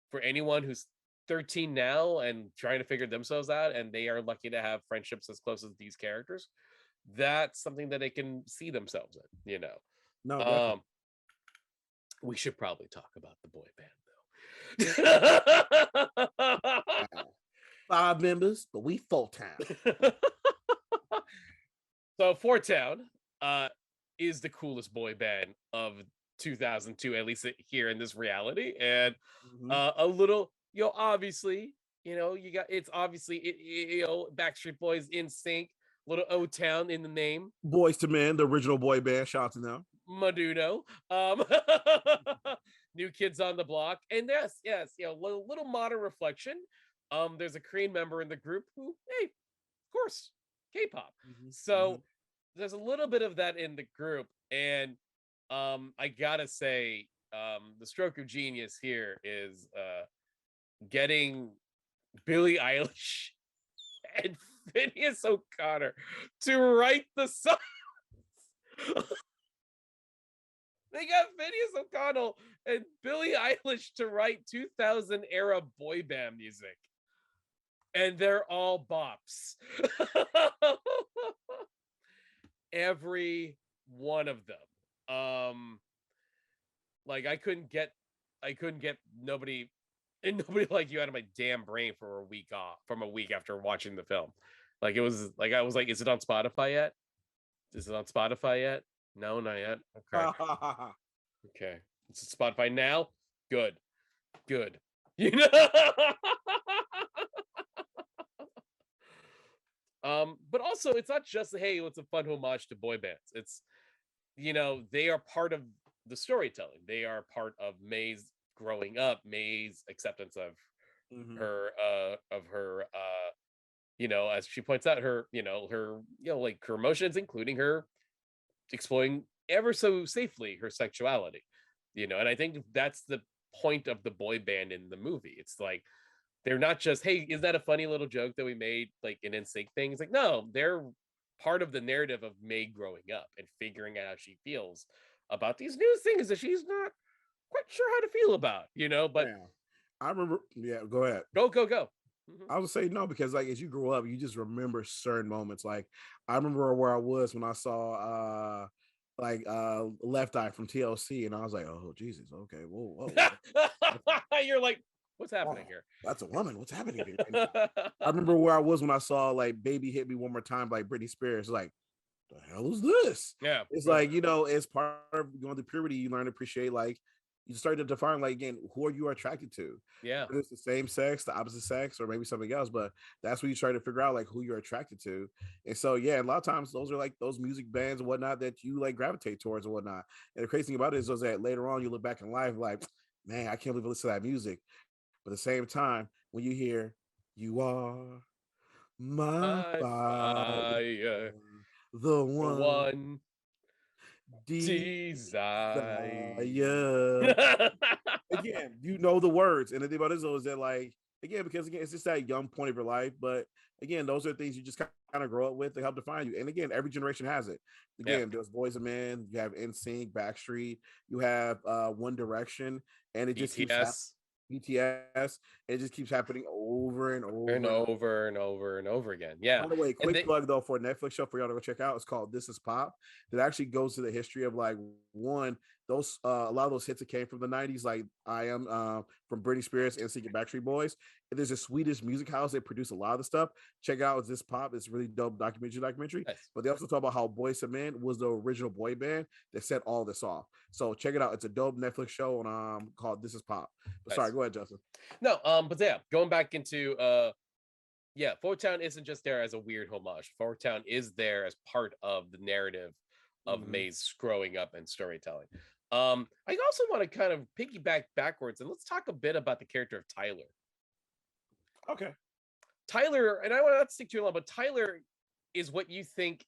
for anyone who's 13 now and trying to figure themselves out, and they are lucky to have friendships as close as these characters, that's something that they can see themselves in. No, definitely. Um, we should probably talk about the boy band, though. 5 members, but we full time. So Four Town is the coolest boy band of 2002, at least here in this reality. And a little, obviously, you got, it's obviously, Backstreet Boys, In Sync, little O Town in the name. Boys to Men, the original boy band. Shout out to them. Maduno, New Kids on the Block, and yes, little modern reflection. There's a Korean member in the group who, hey, of course, K-pop. So there's a little bit of that in the group, and I gotta say, the stroke of genius here is getting Billie Eilish and Phineas O'Connor to write the song. They got Phineas O'Connell and Billie Eilish to write 2000 era boy band music. And they're all bops. Every one of them. Like I couldn't get nobody like you out of my damn brain for a week after watching the film. Like, it was like, I was like, is it on Spotify yet? Is it on Spotify yet? No, not yet. Okay. Okay. It's Spotify now. Good. But also, it's not just, hey, it's a fun homage to boy bands. It's, they are part of the storytelling. They are part of May's growing up, May's acceptance of her as she points out, her like her emotions, including her exploring ever so safely her sexuality, and I think that's the point of the boy band in the movie. It's like, they're not just, hey, is that a funny little joke that we made, like an NSYNC thing? It's like, no, they're part of the narrative of May growing up and figuring out how she feels about these new things that she's not quite sure how to feel about, but Yeah. I remember. Yeah, go ahead. go. Mhm. I would say no because like as you grow up, you just remember certain moments. Like I remember where I was when I saw Left Eye from TLC, and I was like, oh Jesus, okay, whoa. You're like, what's Wow, happening here? that's a woman. What's happening here? And I remember where I was when I saw like Baby Hit Me One More Time by Britney Spears. Like, the hell is this? Yeah. It's like, as part of going through puberty, you learn to appreciate like you start to define like again, who are you attracted to? Yeah. Whether it's the same sex, the opposite sex, or maybe something else, but that's when you try to figure out like who you're attracted to. And so yeah, a lot of times those are like those music bands and whatnot that you like gravitate towards and whatnot. And the crazy thing about it is that later on you look back in life like, man, I can't believe I listen to that music. But at the same time, when you hear "You Are My My Fire," fire, the the one one desire. desire. Again, you know the words, and the thing about this though is that like again, because again, it's just that young point of your life. But again, those are things you just kind of grow up with to help define you. And again, every generation has it. Yeah. Again, there's Boys and Men, you have NSYNC, Backstreet, you have One Direction, and it just keeps BTS. BTS. It just keeps happening over and over And over and over and over again. Yeah. By the way, And quick they- plug though for a Netflix show for y'all to go check out. It's called This Is Pop. That actually goes to the history of like one those a lot of those hits that came from the 90s, like I Am from Britney Spears and Secret Backstreet Boys. And there's a Swedish music house that produced a lot of the stuff. Check out This Pop. It's a really dope documentary. Nice. But they also talk about how Boys and Men was the original boy band that set all this off. So check it out. It's a dope Netflix show on called This Is Pop. But Nice. sorry, go ahead, Justin. No, but yeah, going back into yeah, Fortown isn't just there as a weird homage. Fortown is there as part of the narrative of Mhm. May's growing up and storytelling. I also want to kind of piggyback backwards and let's talk a bit about the character of Tyler. Okay. Tyler, and I want not to stick too long, but Tyler is what you think.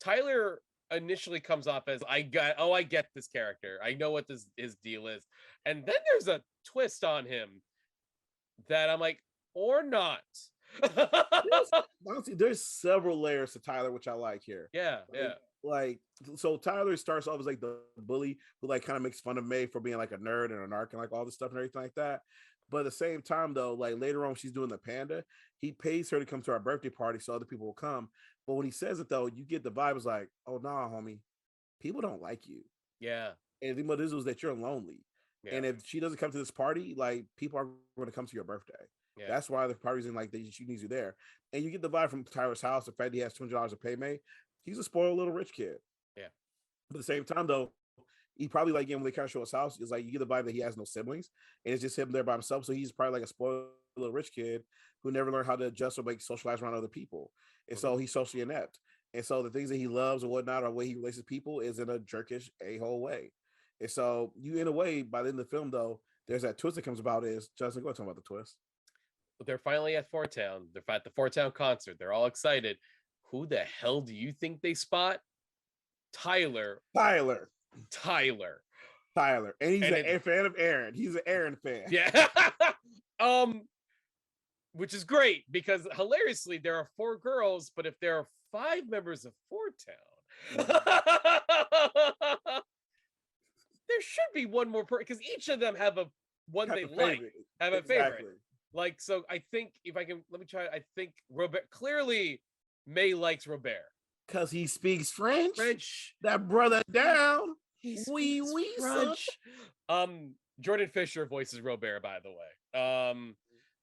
Tyler initially comes off as I get this character. I know what his deal is. And then there's a twist on him that I'm like, or not. Honestly, there's several layers to Tyler, which I like here. Yeah. Like so Tyler starts off as like the bully who like kind of makes fun of May for being like a nerd and a narc and like all this stuff and everything like that. But at the same time though, like later on she's doing the panda, he pays her to come to our birthday party so other people will come. But when he says it though, you get the vibe is like, oh nah, homie, people don't like you. Yeah. And the thing is that you're lonely. Yeah. And if she doesn't come to this party, like people are going to come to your birthday. Yeah. That's why the party's in like she needs you there. And you get the vibe from Tyler's house, the fact he has $200 to pay May. He's a spoiled little rich kid. Yeah. But at the same time, though, he probably like when they kind of show his house, is like you get the vibe that he has no siblings, and it's just him there by himself. So he's probably like a spoiled little rich kid who never learned how to adjust or like socialize around other people, and so he's socially inept. And so the things that he loves or whatnot, or the way he relates to people, is in a jerkish a-hole way. And so you, in a way, by the end of the film, though, there's that twist that comes about. Is Justin, go ahead and talk about the twist. But they're finally at Fortown. They're at the Fortown concert. They're all excited. Who the hell do you think they spot? Tyler. Tyler. And he's a fan of Aaron. He's an Aaron fan. Yeah. Which is great because hilariously there are 4 girls, but if there are 5 members of Fortown, there should be one more person because each of them have a favorite. Like, so I think if I can, let me try. I think Robert, clearly May likes Robert. Because he speaks French. French. That brother down. Oui, French. Jordan Fisher voices Robert, by the way.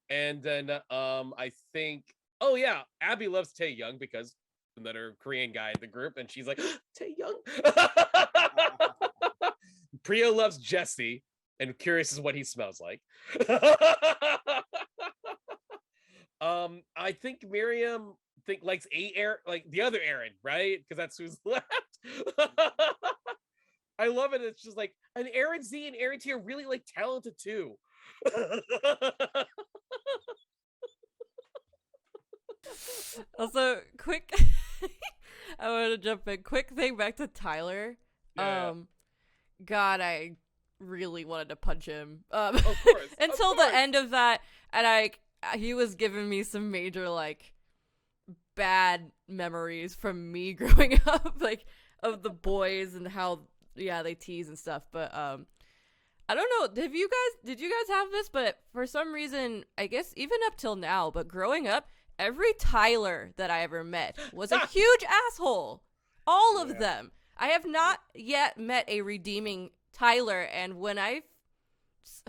And then I think, oh yeah, Abby loves Tae Young because another Korean guy in the group, and she's like, Tae Young. Priya loves Jesse, and curious as what he smells like. I think Miriam likes Aaron, like the other Aaron, right? Because that's who's left. I love it. It's just like an Aaron Z and Aaron T are really like talented too. Also, quick I want to jump in. Quick thing back to Tyler. Yeah. God, I really wanted to punch him. Of course. Until the end of that, and he was giving me some major like bad memories from me growing up, like of the boys and how they tease and stuff. But I don't know. Did you guys have this? But for some reason, I guess even up till now, but growing up, every Tyler that I ever met was a huge asshole. All of them. I have not yet met a redeeming Tyler, and when I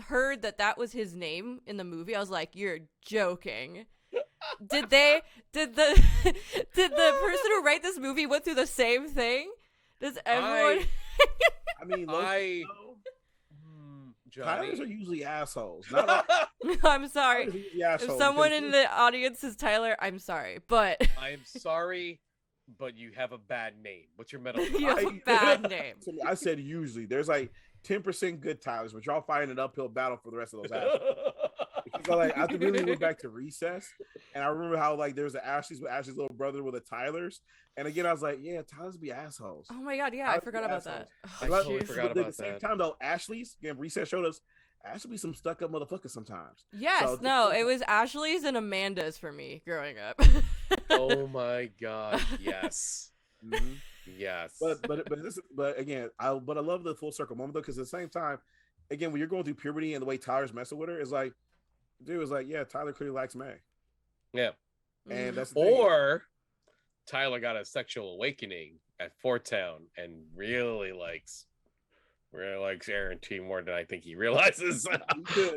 heard that was his name in the movie, I was like, "You're joking." Did the person who wrote this movie went through the same thing? Does everyone? I mean, Johnny. Tylers are usually assholes. Not all, I'm sorry. If someone in the audience is Tyler, I'm sorry, but I'm sorry, but you have a bad name. What's your middle name? you have a bad name. I said usually. There's like 10% good Tylers, but y'all fighting an uphill battle for the rest of those assholes. Because I really went back to Recess, and I remember how like there's an Ashley's with Ashley's little brother with a Tyler's, and again I was like, yeah, Tylers be assholes. Oh my god, yeah, I forgot about that. I totally forgot about that. At the same time though, Ashley's again, Recess showed us Ashley be some stuck up motherfuckers sometimes. Yes, so, no, it was Ashley's and Amanda's for me growing up. Oh my god, yes. Mm-hmm. Yes. But again, I love the full circle moment though, because at the same time, again, when you're going through puberty and the way Tyler's messing with her, is like, dude was like, yeah, Tyler clearly likes Meg. Yeah. And that's or Tyler got a sexual awakening at Fort Town and really likes Aaron T more than I think he realizes.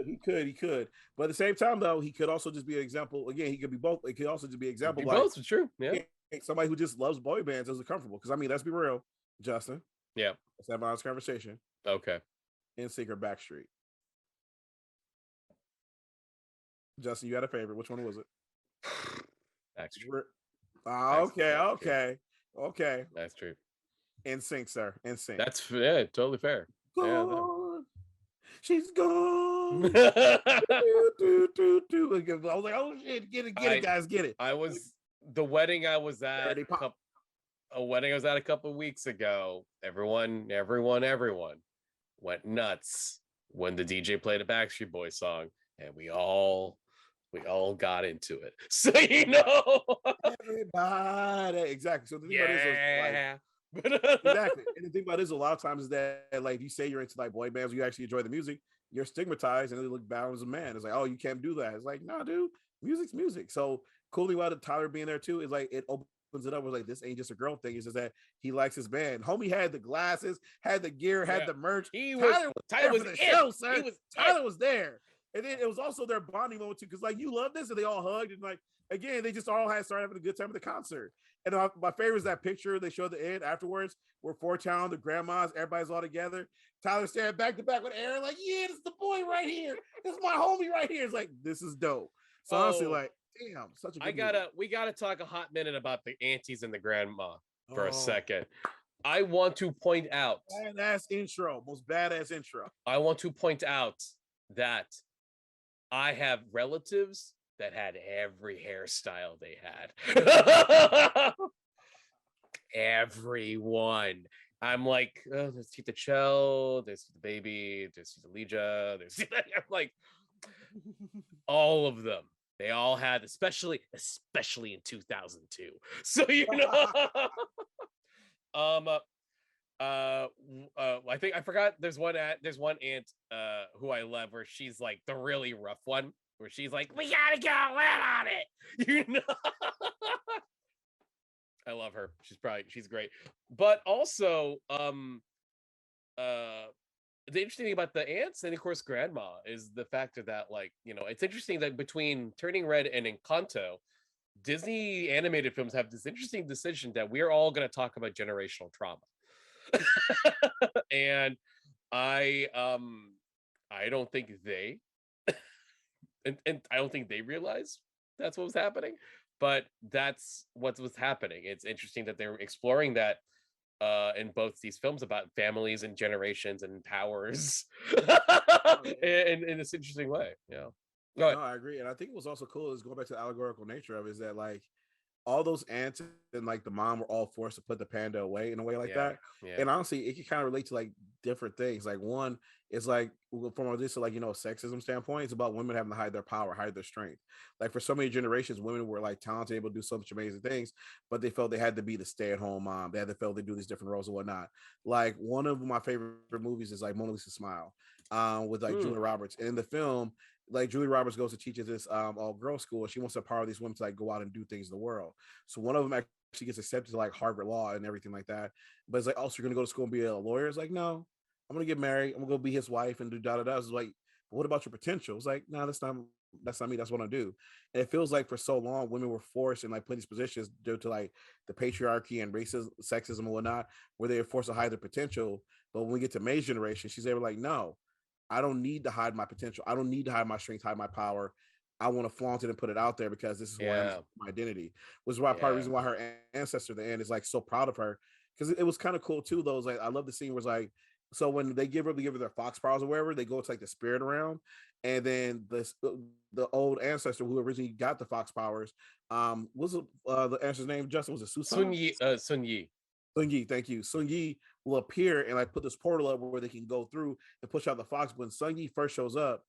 He could. But at the same time, though, he could also just be an example. Again, he could be both. It could also just be an example. Both are true. Yeah. Somebody who just loves boy bands isn't comfortable. Because I mean, let's be real, Justin. Yeah. Let's have an honest conversation. Okay. NSYNC or Backstreet? Justin, you had a favorite. Which one was it? Backstreet. Okay. That's true. NSYNC, sir. NSYNC. That's totally fair. Gone. Yeah, no. She's gone. I was like, oh shit, get it, guys, get it. The wedding I was at a couple of weeks ago. Everyone went nuts when the DJ played a Backstreet Boys song, and we all got into it. So everybody, exactly. So the thing yeah. Exactly. And the thing about it is a lot of times is that like if you say you're into like boy bands, you actually enjoy the music, you're stigmatized and they look bad as a man. It's like, oh, you can't do that. It's like, no, dude, music's music. So cool thing about Tyler being there too is like it opens it up with like this ain't just a girl thing. It's just that he likes his band. Homie had the glasses, had the gear, had the merch. Tyler was the show, sir. Tyler was there. And then it was also their bonding moment too, because like you love this, and they all hugged and like again, they just all started having a good time at the concert. And my favorite is that picture they showed the end afterwards, where Fort Town, the grandmas, everybody's all together. Tyler standing back to back with Aaron, like, yeah, this is the boy right here. This is my homie right here. It's like, this is dope. So honestly, like, damn, such a good we gotta talk a hot minute about the aunties and the grandma for a second. I want to point out most badass intro. I want to point out that I have relatives that had every hairstyle they had. Everyone. I'm like, oh, there's Tita Chell, there's the baby, there's the Legia, I'm like, all of them. They all had, especially in 2002. So I think I forgot. There's one aunt who I love, where she's like the really rough one, where she's like, we gotta go in on it. I love her. She's great. But also, the interesting thing about the aunts and of course grandma is the fact that like, it's interesting that between Turning Red and Encanto, Disney animated films have this interesting decision that we're all going to talk about generational trauma. And I don't think they and I don't think they realize that's what was happening, but that's what was happening. It's interesting that they're exploring that in both these films about families and generations and powers in this interesting way. Yeah. No, I agree. And I think what's also cool is going back to the allegorical nature of it, is that like all those aunts and like the mom were all forced to put the panda away in a way like that. Yeah. And honestly, it can kind of relate to like different things. Like one is like from this like, sexism standpoint, it's about women having to hide their power, hide their strength. Like for so many generations, women were like talented, able to do so much amazing things, but they felt they had to be the stay-at-home mom. They had to feel they do these different roles and whatnot. Like one of my favorite movies is like Mona Lisa Smile. with like Julia Roberts. And in the film, like Julia Roberts goes to teach at this all girls school, and she wants to empower these women to like go out and do things in the world. So one of them actually gets accepted to like Harvard Law and everything like that. But it's like, oh, so you're gonna go to school and be a lawyer? It's like, no, I'm gonna get married. I'm gonna go be his wife and do da da da. It's like, but what about your potential? It's like, no, that's not me. That's what I do. And it feels like for so long, women were forced in like plenty of positions due to like the patriarchy and racism, sexism, and whatnot, where they were forced to hide their potential. But when we get to May's generation, she's able like, no, I don't need to hide my potential. I don't need to hide my strength, hide my power. I want to flaunt it and put it out there because this is who I am, my identity. Which is why part of the reason why her ancestor at the end is like so proud of her. Because it was kind of cool too, though. Like I love the scene where it's like, so when they give her their fox powers or whatever, they go to like the spirit realm, and then the old ancestor who originally got the fox powers, was the ancestor's name? Justin, was it Susan? Sun Yi. Sun Yi. Sun Yi, thank you. Sun Yi will appear and like put this portal up where they can go through and push out the fox. When Sun Yi first shows up,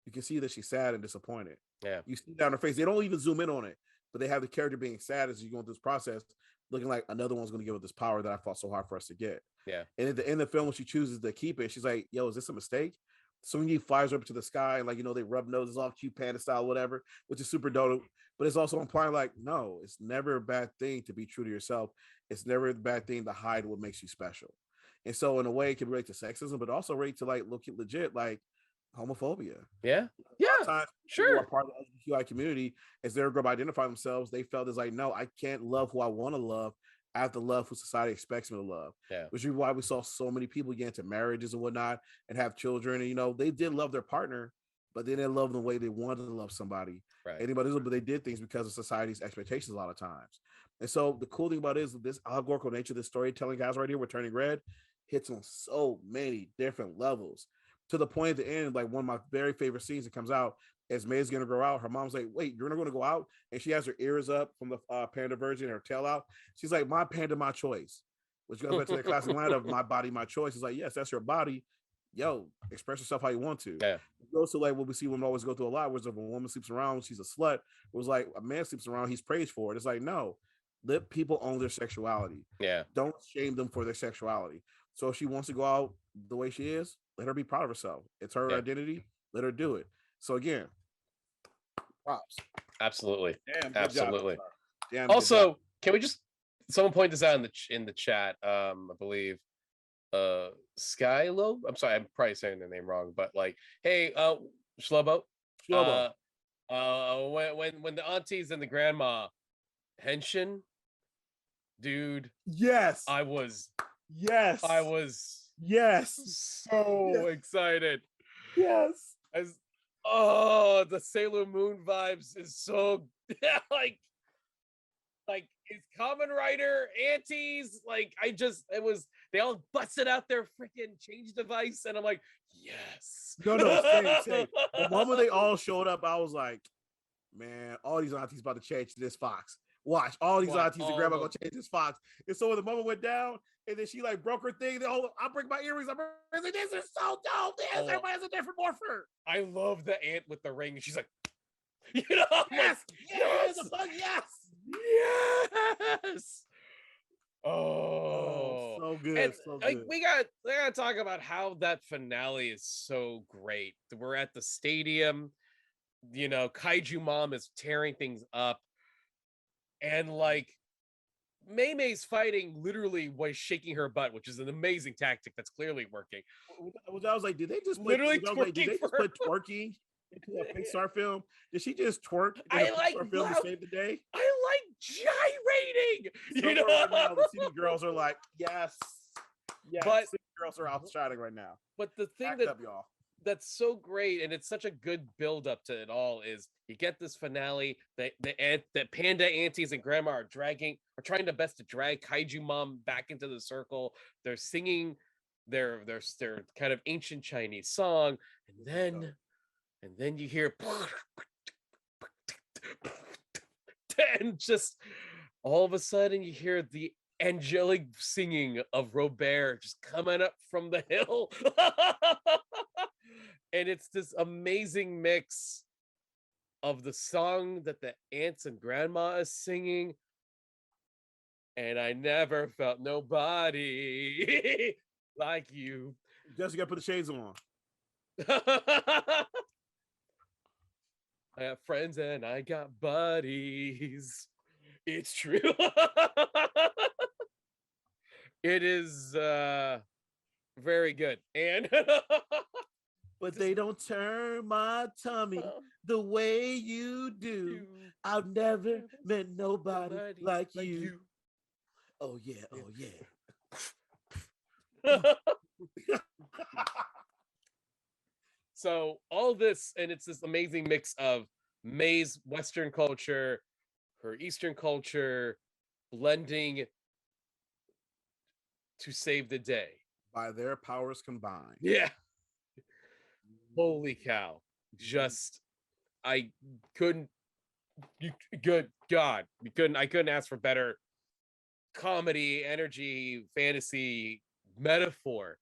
you can see that she's sad and disappointed. Yeah, you see down her face. They don't even zoom in on it, but they have the character being sad as you go through this process, looking like another one's going to give her this power that I fought so hard for us to get. Yeah. And at the end of the film, when she chooses to keep it, she's like, "Yo, is this a mistake?" Sun Yi flies up to the sky and like they rub noses off, cute panda style, whatever, which is super dope. But it's also implying like, no, it's never a bad thing to be true to yourself. It's never a bad thing to hide what makes you special. And so in a way, it can relate to sexism, but also relate to like legit like homophobia. Yeah. Sure. Part of the LGBTQI community, as they're going to identify themselves, they felt as like, no, I can't love who I want to love. I have to love who society expects me to love. Yeah. Which is why we saw so many people get into marriages and whatnot and have children. And they did love their partner, but they didn't love the way they wanted to love somebody. Right. But they did things because of society's expectations a lot of times. And so the cool thing about it is this allegorical nature of this storytelling, guys, right here, we're Turning Red, hits on so many different levels. To the point at the end, like one of my very favorite scenes that comes out, as May's going to grow out, her mom's like, wait, you're not going to go out? And she has her ears up from the panda virgin, her tail out. She's like, my panda, my choice. Which goes back to the classic line of my body, my choice. It's like, yes, that's your body. Yo, express yourself how you want to. Yeah. It goes to like what we see women always go through a lot, where if a woman sleeps around, she's a slut. It was like a man sleeps around, he's praised for it. It's like, no, let people own their sexuality. Yeah. Don't shame them for their sexuality. So if she wants to go out the way she is, let her be proud of herself. It's her identity. Let her do it. So again, props. Absolutely. Damn, absolutely. Damn, also, can we just someone point this out in the chat? I believe Skylo. I'm sorry, I'm probably saying the name wrong, but like, hey, Shlobo. When the aunties and the grandma henshin, dude. Yes. I was so excited. Yes. The Sailor Moon vibes is so like is Kamen Rider aunties, like they all busted out their freaking change device and I'm like, yes. No, same. The moment they all showed up, I was like, man, all these aunties about to change this fox. Watch, all these aunties and grandma gonna change this fox. And so when the moment went down, and then she like broke her thing, I break my earrings. This is so dope. Everybody has a different morpher. I love the aunt with the ring. She's like, yes, yes. Oh, so good. And, so like, good. we gotta talk about how that finale is so great. We're at the stadium, Kaiju Mom is tearing things up, and like May's fighting literally was shaking her butt, which is an amazing tactic that's clearly working. I was like, did they just put twerking into a Pixar film? Did she just twerk in a Pixar film to save the day? I like gyrating. Right now, the city girls are like, yes. But city girls are outshining right now. But the thing y'all. That's so great, and it's such a good build up to it all, is you get this finale that the panda aunties and grandma are trying their best to drag Kaiju Mom back into the circle. They're singing their kind of ancient Chinese song, and then you hear and just all of a sudden you hear the angelic singing of Robert just coming up from the hill. And it's this amazing mix of the song that the aunts and grandma is singing. And I never felt nobody like you. Just gotta put the shades on. I have friends and I got buddies. It's true. It is very good. And But they don't turn my tummy the way you do. I've never met nobody like you. Oh yeah, oh yeah. So all this, and it's this amazing mix of May's Western culture, her Eastern culture, blending to save the day. By their powers combined. Yeah. Holy cow. Just, I couldn't, good God. I couldn't ask for better comedy, energy, fantasy, metaphor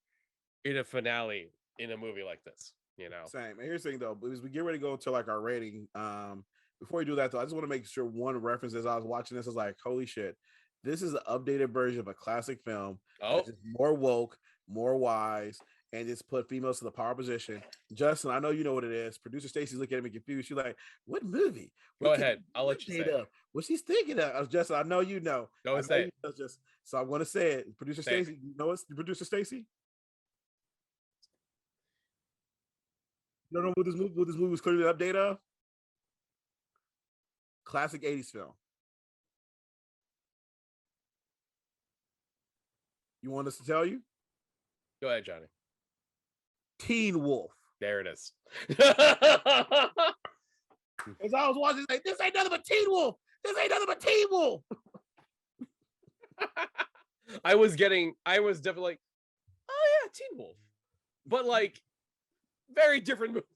in a finale in a movie like this, you know. Same. And here's the thing though, as we get ready to go to like our rating, before we do that though, I just want to make sure one reference as I was watching this, I was like, holy shit, this is an updated version of a classic film. Oh, just more woke, more wise, and just put females to the power position. Justin, I know you know what it is. Producer Stacy's looking at me confused. She's like, what movie? Go ahead. I'll let you say it. What she's thinking of. Justin, I know you know. Go and say it. Just, so I'm going to say it. Producer Stacy, you know it's Producer Stacy? You don't know what this movie was clearly an update of? Classic 80s film. You want us to tell you? Go ahead, Johnny. Teen Wolf. There it is. As I was watching, like, this ain't nothing but Teen Wolf. This ain't nothing but Teen Wolf. I was definitely like, oh yeah, Teen Wolf. But like, very different movie.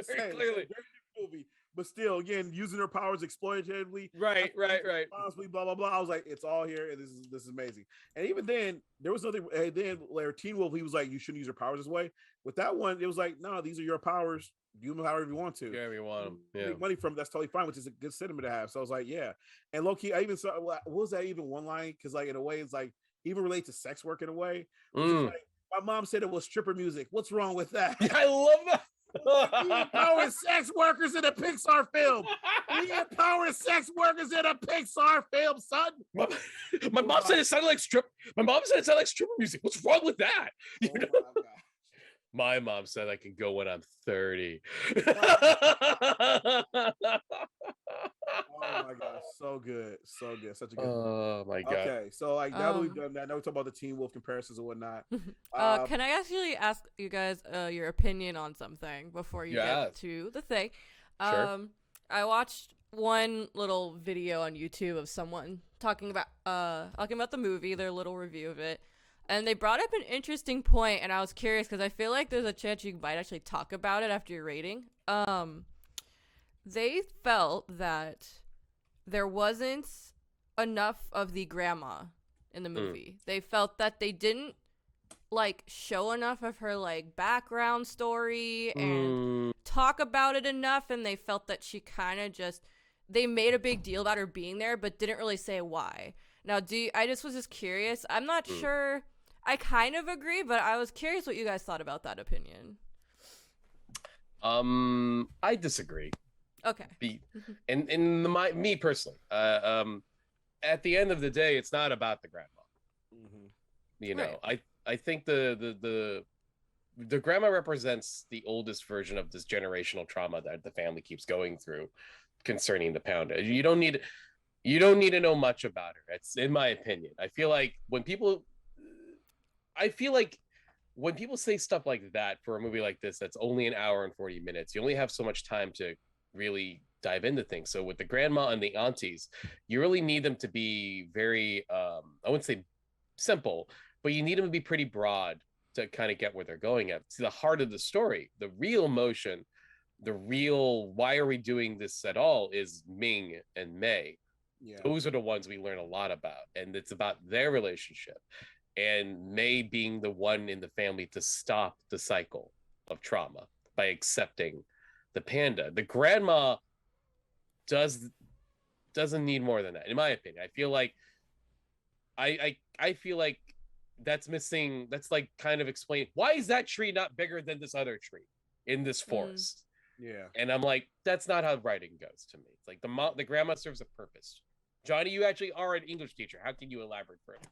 Very clearly. Very different movie. But still, again, using her powers exploitatively. Right. Responsibly, blah, blah, blah. I was like, it's all here, and this is amazing. And even then, there was nothing. And then, like, Teen Wolf, he was like, you shouldn't use your powers this way. With that one, it was like, no, these are your powers. Use them however you want to. However you want them. Yeah. Make money from that's totally fine, which is a good sentiment to have. So I was like, yeah. And low key, I even saw, what was that even one line? Because, like, in a way, it's like, even relate to sex work in a way. Like, my mom said it was stripper music. What's wrong with that? I love that. We empower sex workers in a Pixar film. We empower sex workers in a Pixar film, son. My mom said it sounded like stripper music. What's wrong with that? You know? My mom said I can go when I'm 30. Oh my gosh, so good, such a good. Oh my god. Okay, so like now that we've done that, now we talk about the Teen Wolf comparisons and whatnot. Can I actually ask you guys your opinion on something before you get to the thing? Sure. I watched one little video on YouTube of someone talking about the movie, their little review of it. And they brought up an interesting point, and I was curious because I feel like there's a chance you might actually talk about it after your rating. They felt that there wasn't enough of the grandma in the movie. They felt that they didn't like show enough of her like background story and talk about it enough, and they felt that she kind of they made a big deal about her being there but didn't really say why. Now, I just was just curious. I'm not sure. I kind of agree, but I was curious what you guys thought about that opinion. I disagree. Okay. Me personally, at the end of the day, it's not about the grandma. You know, right. I think the grandma represents the oldest version of this generational trauma that the family keeps going through concerning the pounder. You don't need to know much about her. It's in my opinion. I feel like when people say stuff like that for a movie like this, that's only an hour and 40 minutes. You only have so much time to really dive into things. So with the grandma and the aunties, you really need them to be very, I wouldn't say simple, but you need them to be pretty broad to kind of get where they're going at. See, the heart of the story, the real emotion, the real why are we doing this at all is Ming and May. Yeah. Those are the ones we learn a lot about, and it's about their relationship and May being the one in the family to stop the cycle of trauma by accepting the panda. The grandma doesn't need more than that, in my opinion. I feel like I feel like that's missing. That's like kind of explaining why is that tree not bigger than this other tree? in this forest. Yeah. And I'm like, that's not how writing goes to me. It's like the grandma serves a purpose. Johnny, you actually are an English teacher. How can you elaborate further?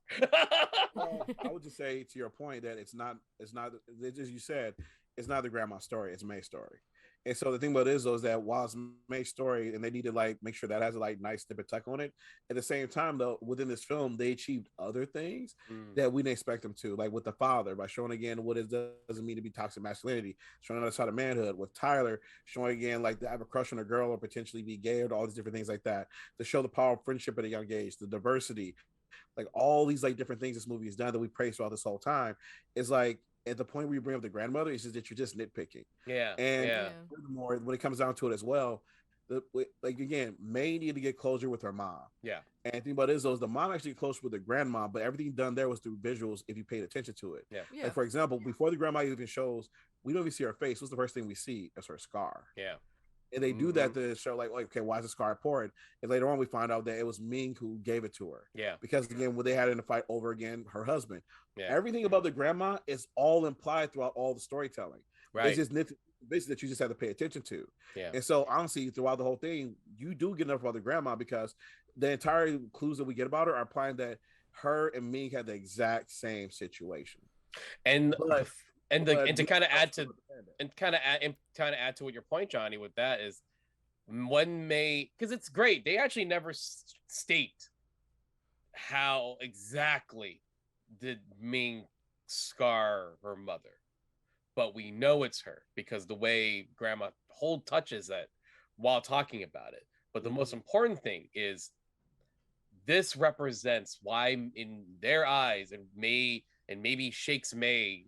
I would just say to your point that it's not as you said, it's not the grandma's story, it's May's story. And so the thing about it is though is that while it's May's story and they need to like make sure that has a like nice dip and tuck on it, at the same time though, within this film, they achieved other things that we didn't expect them to, like with the father, by showing again what it doesn't mean to be toxic masculinity, showing another side of manhood, with Tyler showing again like to have a crush on a girl or potentially be gay or all these different things like that, to show the power of friendship at a young age, the diversity, like all these like different things this movie has done that we praised throughout this whole time. Is like at the point where you bring up the grandmother, it's just that you're just nitpicking. Yeah. And Yeah. furthermore, when it comes down to it as well, like again, May needed to get closure with her mom. Yeah. And the thing about it is, though, is the mom actually close with the grandma, but everything done there was through visuals if you paid attention to it. Yeah. Yeah. Like for example, before the grandma even shows, we don't even see her face. What's the first thing we see? Is her scar. Yeah. And they do that to show like, okay, why is the scar important? And later on, we find out that it was Ming who gave it to her. Yeah. Because again, when they had in the fight over again, her husband. Yeah. Everything about the grandma is all implied throughout all the storytelling. Right. It's just basically that you just have to pay attention to. Yeah. And so honestly, throughout the whole thing, you do get enough about the grandma because the entire clues that we get about her are implying that her and Ming had the exact same situation. And But to kind of add to what your point, Johnny, with that is when May, because it's great, they actually never state how exactly did Ming scar her mother, but we know it's her because the way Grandma touches that while talking about it. But the most important thing is this represents why in their eyes, and maybe shakes May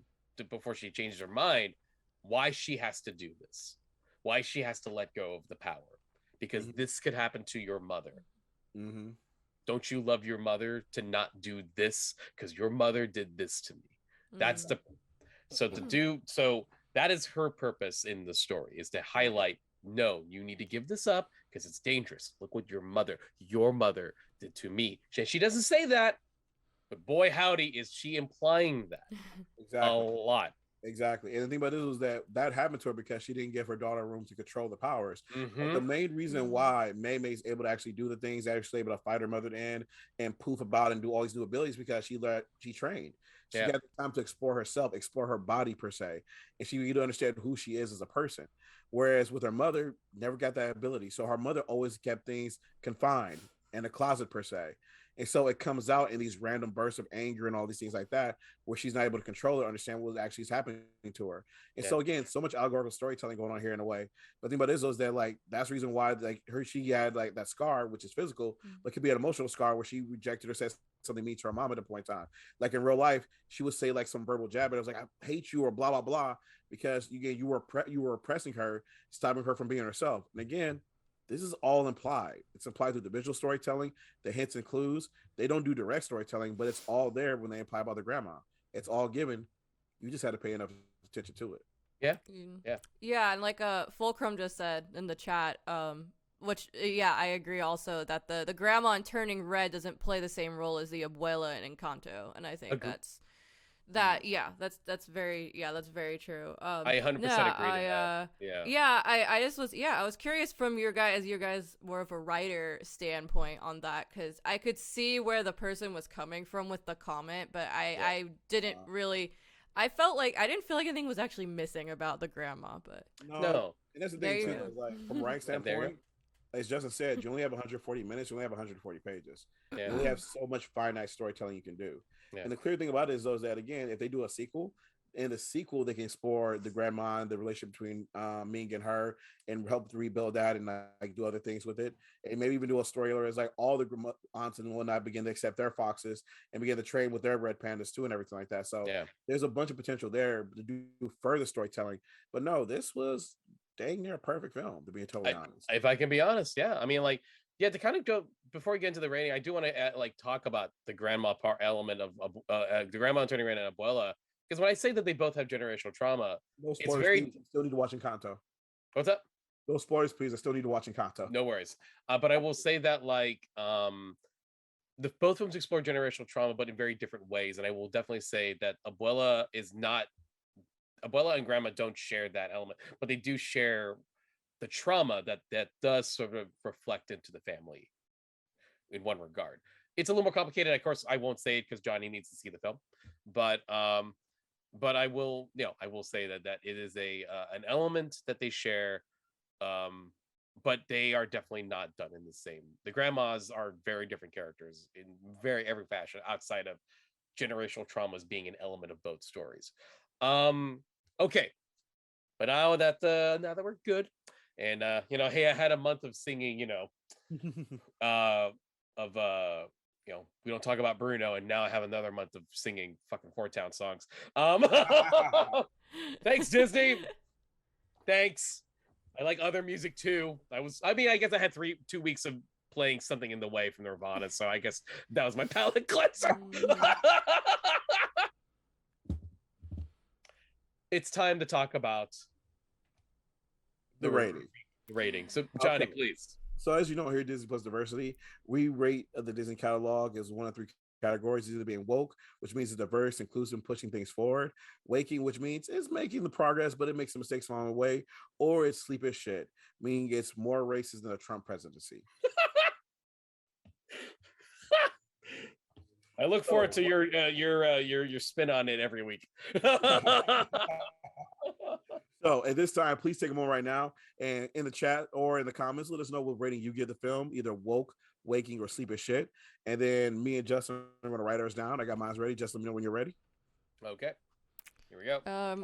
before she changes her mind, why she has to do this, why she has to let go of the power, because this could happen to your mother. Don't you love your mother to not do this because your mother did this to me? That's so that is her purpose in the story, is to highlight, no, you need to give this up because it's dangerous. Look what your mother did to me. She doesn't say that, but boy howdy is she implying that. Exactly. A lot. Exactly. And the thing about this was that happened to her because she didn't give her daughter room to control the powers. The main reason why May's able to actually do the things, actually able to fight her mother and poof about and do all these new abilities, because she trained. She got the time to explore herself, explore her body per se, and she began to understand who she is as a person. Whereas with her mother, never got that ability. So her mother always kept things confined in a closet per se. And so it comes out in these random bursts of anger and all these things like that, where she's not able to control it, understand what actually is happening to her. And so again, so much allegorical storytelling going on here in a way. But the thing about this is that like that's the reason why like she had like that scar, which is physical, but could be an emotional scar where she rejected or said something mean to her mom at a point in time. Like in real life, she would say like some verbal jab, but it was like, I hate you or blah blah blah, because you were oppressing her, stopping her from being herself. And again, this is all implied. It's implied through the visual storytelling, the hints and clues. They don't do direct storytelling, but it's all there when they imply about the grandma. It's all given. You just had to pay enough attention to it. Yeah. And like Fulcrum just said in the chat, which I agree also that the grandma in Turning Red doesn't play the same role as the abuela in Encanto, and I think that's very true. I 100% agree to that. I was curious from your guys more of a writer standpoint on that, because I could see where the person was coming from with the comment, but I didn't really. I didn't feel like anything was actually missing about the grandma, but no. And that's the thing too. Like from a writing standpoint, as Justin said, you only have 140 minutes. You only have 140 pages. You only have so much finite storytelling you can do. And the clear thing about it is, though, is that again, if they do a sequel, in the sequel they can explore the grandma and the relationship between Ming and her, and help to rebuild that and like do other things with it, and maybe even do a story where it's like all the aunts and whatnot begin to accept their foxes and begin to train with their red pandas too and everything like that. So there's a bunch of potential there to do further storytelling. But no, this was dang near a perfect film, to be totally honest. If I can be honest, I mean, like, to kind of go before we get into the rating, I do want to talk about the grandma part element of the grandma and Turning Red and Abuela, because when I say that they both have generational trauma, no spoilers, it's very. Please. I still need to watch Encanto. What's up? No spoilers, please. I still need to watch Encanto. No worries. But I will say that the both films explore generational trauma, but in very different ways, and I will definitely say that Abuela is not Abuela and Grandma don't share that element, but they do share the trauma that does sort of reflect into the family in one regard. It's a little more complicated. Of course, I won't say it because Johnny needs to see the film, but I will, I will say that it is an element that they share, but they are definitely not done in the same. The grandmas are very different characters in every fashion outside of generational traumas being an element of both stories. Okay, but now that we're good, and hey, I had a month of singing, we don't talk about Bruno, and now I have another month of singing fucking Four Town songs. Thanks, Disney. Thanks. I like other music too. I guess I had 2 weeks of playing Something in the Way from Nirvana, so I guess that was my palate cleanser. It's time to talk about the rating. So, Johnny, please. So as you know, here at Disney+Diversity, we rate the Disney catalog as one of 3 categories, either being woke, which means it's diverse, inclusive, pushing things forward; waking, which means it's making the progress, but it makes some mistakes along the way; or it's sleep as shit, meaning it's more racist than a Trump presidency. I look forward to your spin on it every week. So at this time, please take a moment right now and in the chat or in the comments, let us know what rating you give the film, either woke, waking, or sleep as shit. And then me and Justin are going to write ours down. I got mine ready. Just let me know when you're ready. Okay. Here we go.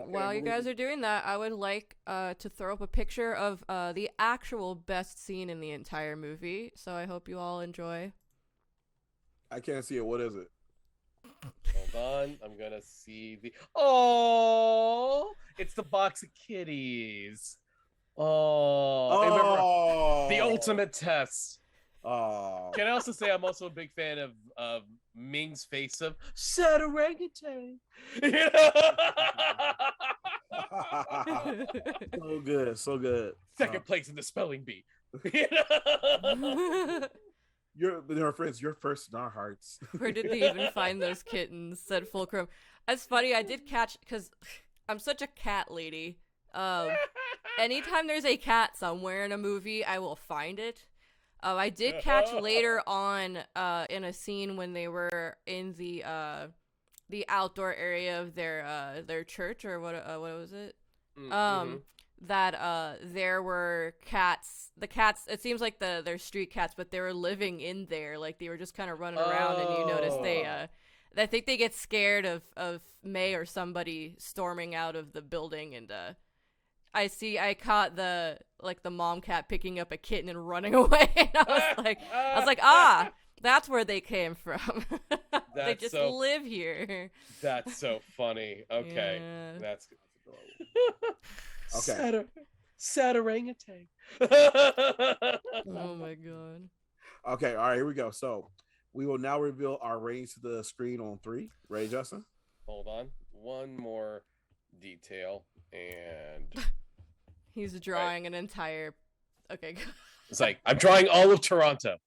While you guys are doing that, I would like to throw up a picture of the actual best scene in the entire movie. So I hope you all enjoy. I can't see it. What is it? Hold on. I'm going to see the... Oh, it's the box of kitties. Oh. The ultimate test. Oh. Can I also say I'm also a big fan of Ming's face of sad orangutan. So good. Second place in the spelling bee. Your friends, you're first in our hearts. Where did they even find those kittens? Said Fulcrum. That's funny. I did catch, because I'm such a cat lady. Anytime there's a cat somewhere in a movie, I will find it. I did catch later on in a scene when they were in the outdoor area of their church, or what was it? Mm-hmm. That there were cats. The cats, it seems like they're street cats, but they were living in there, like they were just kind of running around, and you notice I think they get scared of May or somebody storming out of the building, and I caught the mom cat picking up a kitten and running away, and I was like, that's where they came from. They just live here. That's so funny. Okay. Yeah. That's adorable. Okay. Sad orangutan. Oh my god. Okay, all right, here we go. So we will now reveal our ratings to the screen on 3. Ready, Justin? Hold on. One more detail, and he's drawing an entire... Okay. It's like, I'm drawing all of Toronto.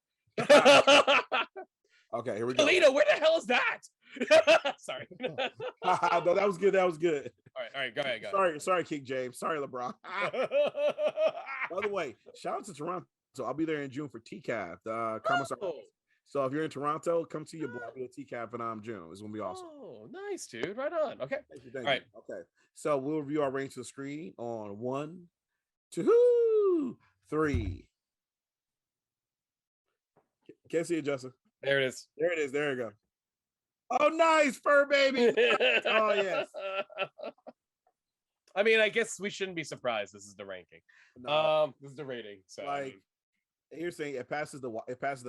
Okay, here we go. Toledo, where the hell is that? Sorry. No, that was good. All right, go ahead. Sorry, King James. Sorry, LeBron. By the way, shout out to Toronto. So I'll be there in June for TCAF, the Comic Con. So if you're in Toronto, come see your boy. I'll be at TCAF in June. It's gonna be awesome. Oh, nice, dude. Right on. Okay. Thank you. All right. Okay. So we'll review our range to the screen on 1, 2, 3. Can't see it, Justin. There it is. There you go. Oh, nice, fur baby. Oh, yes. I mean, I guess we shouldn't be surprised. This is the ranking. No. This is the rating. So like, here's the thing: it passes the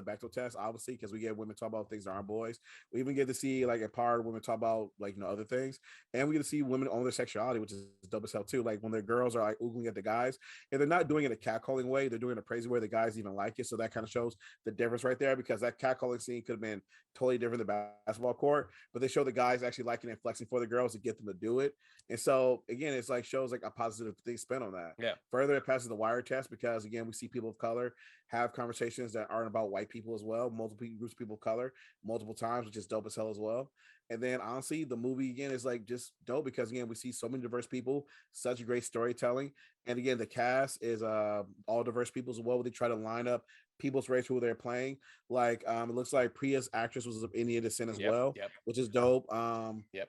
Bechdel test, obviously, because we get women talk about things that aren't boys. We even get to see like empowered women talk about other things, and we get to see women own their sexuality, which is dope as hell too. Like when their girls are like oogling at the guys, and they're not doing it a catcalling way; they're doing it a praising way. The guys even like it, so that kind of shows the difference right there. Because that catcalling scene could have been totally different than basketball court, but they show the guys actually liking and flexing for the girls to get them to do it. And so again, it's like shows like a positive thing spent on that. Yeah. Further, it passes the wire test because again, we see people of color have conversations that aren't about white people as well, multiple groups of people of color, multiple times, which is dope as hell as well. And then honestly, the movie again is like just dope because again, we see so many diverse people, such great storytelling. And again, the cast is all diverse people as well. They try to line up people's race who they're playing. Like it looks like Priya's actress was of Indian descent as well, which is dope.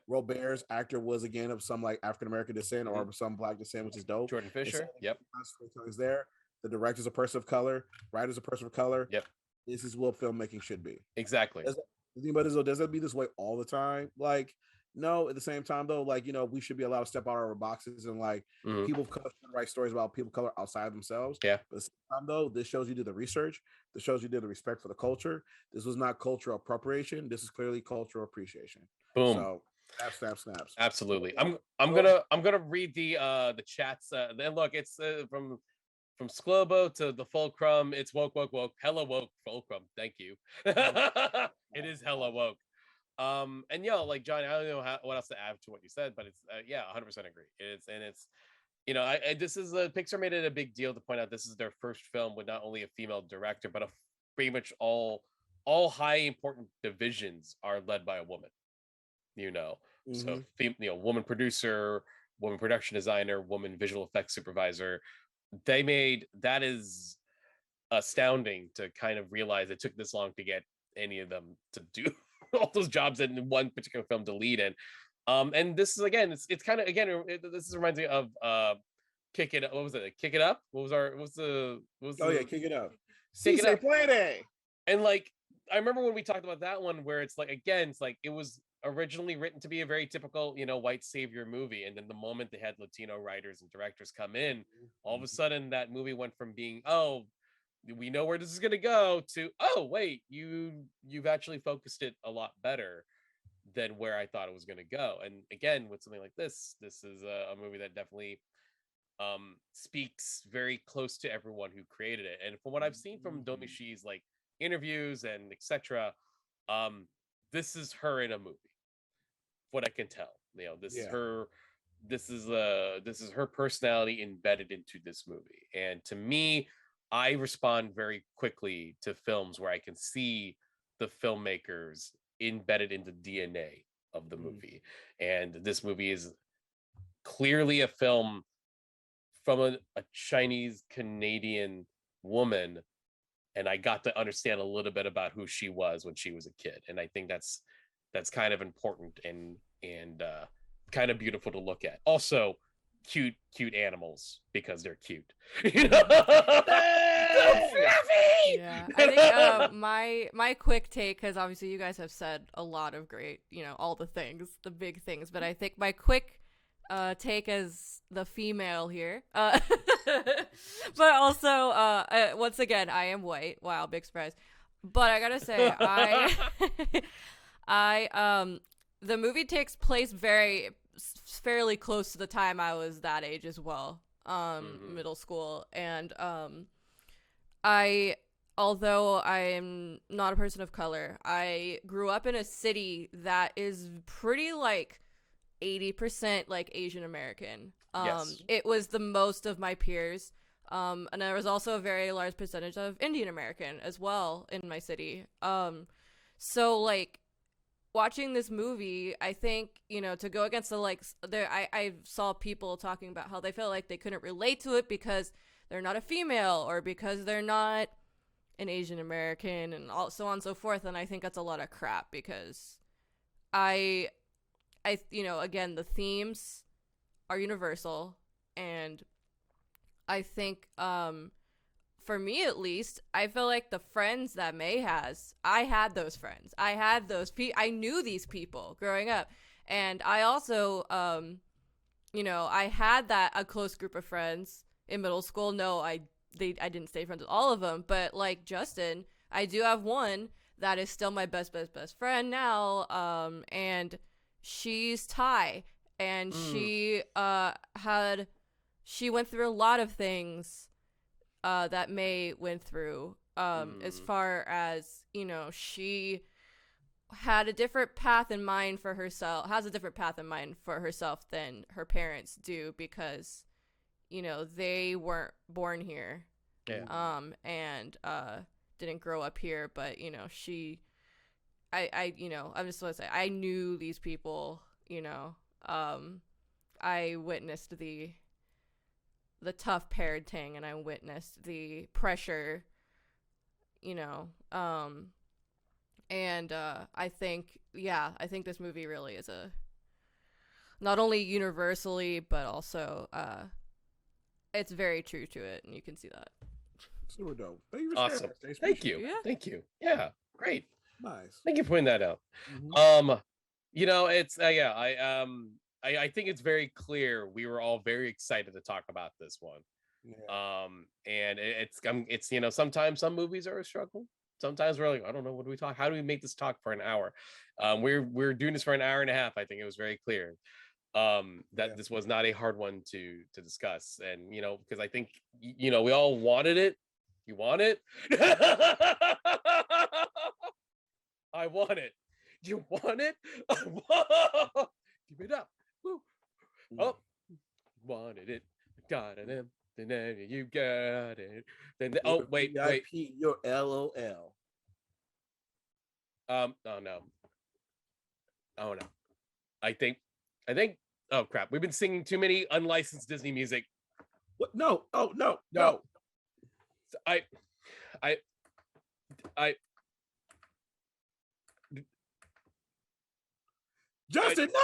Robert's actor was again of some like African American descent or some black descent, which is dope. Jordan Fisher. Is there. The director's a person of color, writer's a person of color. Yep. This is what filmmaking should be. Exactly. Does that be this way all the time? Like, no, at the same time though, like, you know, we should be allowed to step out of our boxes and like people of color should write stories about people of color outside themselves. Yeah. But at the same time though, this shows you did the research. This shows you did the respect for the culture. This was not cultural appropriation. This is clearly cultural appreciation. Boom. So snaps. Absolutely. I'm gonna read the chats. Then look, it's from Sklobo to the Fulcrum. It's woke. Hella woke Fulcrum. Thank you. It is hella woke. And like Johnny, I don't know what else to add to what you said, but it's 100% agree. It's this is Pixar made it a big deal to point out this is their first film with not only a female director, but pretty much all high important divisions are led by a woman. So woman producer, woman production designer, woman visual effects supervisor. That is astounding to kind of realize it took this long to get any of them to do all those jobs in one particular film to lead in. And this is again, it's kind of this reminds me of Kick It Up. What was it? Kick It Up? Kick It Up. Kick It Up. And like I remember when we talked about that one where it's like it was originally written to be a very typical, white savior movie, and then the moment they had Latino writers and directors come in, all of a sudden that movie went from being, oh, we know where this is going to go, to, oh wait, you've actually focused it a lot better than where I thought it was going to go. And again, with something like this is a movie that definitely speaks very close to everyone who created it. And from what I've seen from Domishi's like interviews and etc., this is her in a movie. What I can tell, this is her personality embedded into this movie. And to me, I respond very quickly to films where I can see the filmmakers embedded in the DNA of the movie. And this movie is clearly a film from a Chinese Canadian woman, and I got to understand a little bit about who she was when she was a kid. And I think that's kind of important and kind of beautiful to look at. Also, cute animals because they're cute. Yeah, I think my quick take, because obviously you guys have said a lot of great, all the things, the big things, but I think my quick take as the female here, but also once again, I am white. Wow, big surprise. But I gotta say, the movie takes place fairly close to the time I was that age as well, middle school, and although I'm not a person of color, I grew up in a city that is pretty like 80% like Asian American. Yes. It was the most of my peers. And there was also a very large percentage of Indian American as well in my city. So like watching this movie, I think, to go against I saw people talking about how they felt like they couldn't relate to it because they're not a female or because they're not an Asian American and so on and so forth. And I think that's a lot of crap because I again, the themes are universal, and I think, for me at least, I feel like the friends that May has, I had those friends. I had those I knew these people growing up, and I also, I had a close group of friends in middle school. No, I didn't stay friends with all of them, but like Justin, I do have one that is still my best friend now, and she's Thai, and she went through a lot of things that May went through, as far as, she had a different path in mind for herself, than her parents do because, they weren't born here. Yeah. And didn't grow up here, but you know, I'm just gonna say I knew these people, you know. I witnessed the tough parenting, and I witnessed the pressure, you know. And I think this movie really is a not only universally but also it's very true to it, and you can see that. Super dope. Thank you for Awesome. sharing that, Stace. Thank Appreciate you. Yeah. Thank you. Yeah. Great. it. Nice. Thank you for pointing that out. Mhm. You know, it's I think it's very clear we were all very excited to talk about this one. Yeah. And it's you know, sometimes some movies are a struggle. Sometimes we're like, I don't know, what do we talk? How do we make this talk for an hour? We're doing this for an hour and a half. I think it was very clear that this was not a hard one to discuss. And you know, because I think you know, we all wanted it. You want it? I want it. You want it? Give it up. Woo. Oh, wanted it. Got it. Then you got it. Then oh wait. Your LOL. Oh no. Oh no. I think. Oh crap. We've been singing too many unlicensed Disney music. What? No. Oh no. No. I. Justin, no!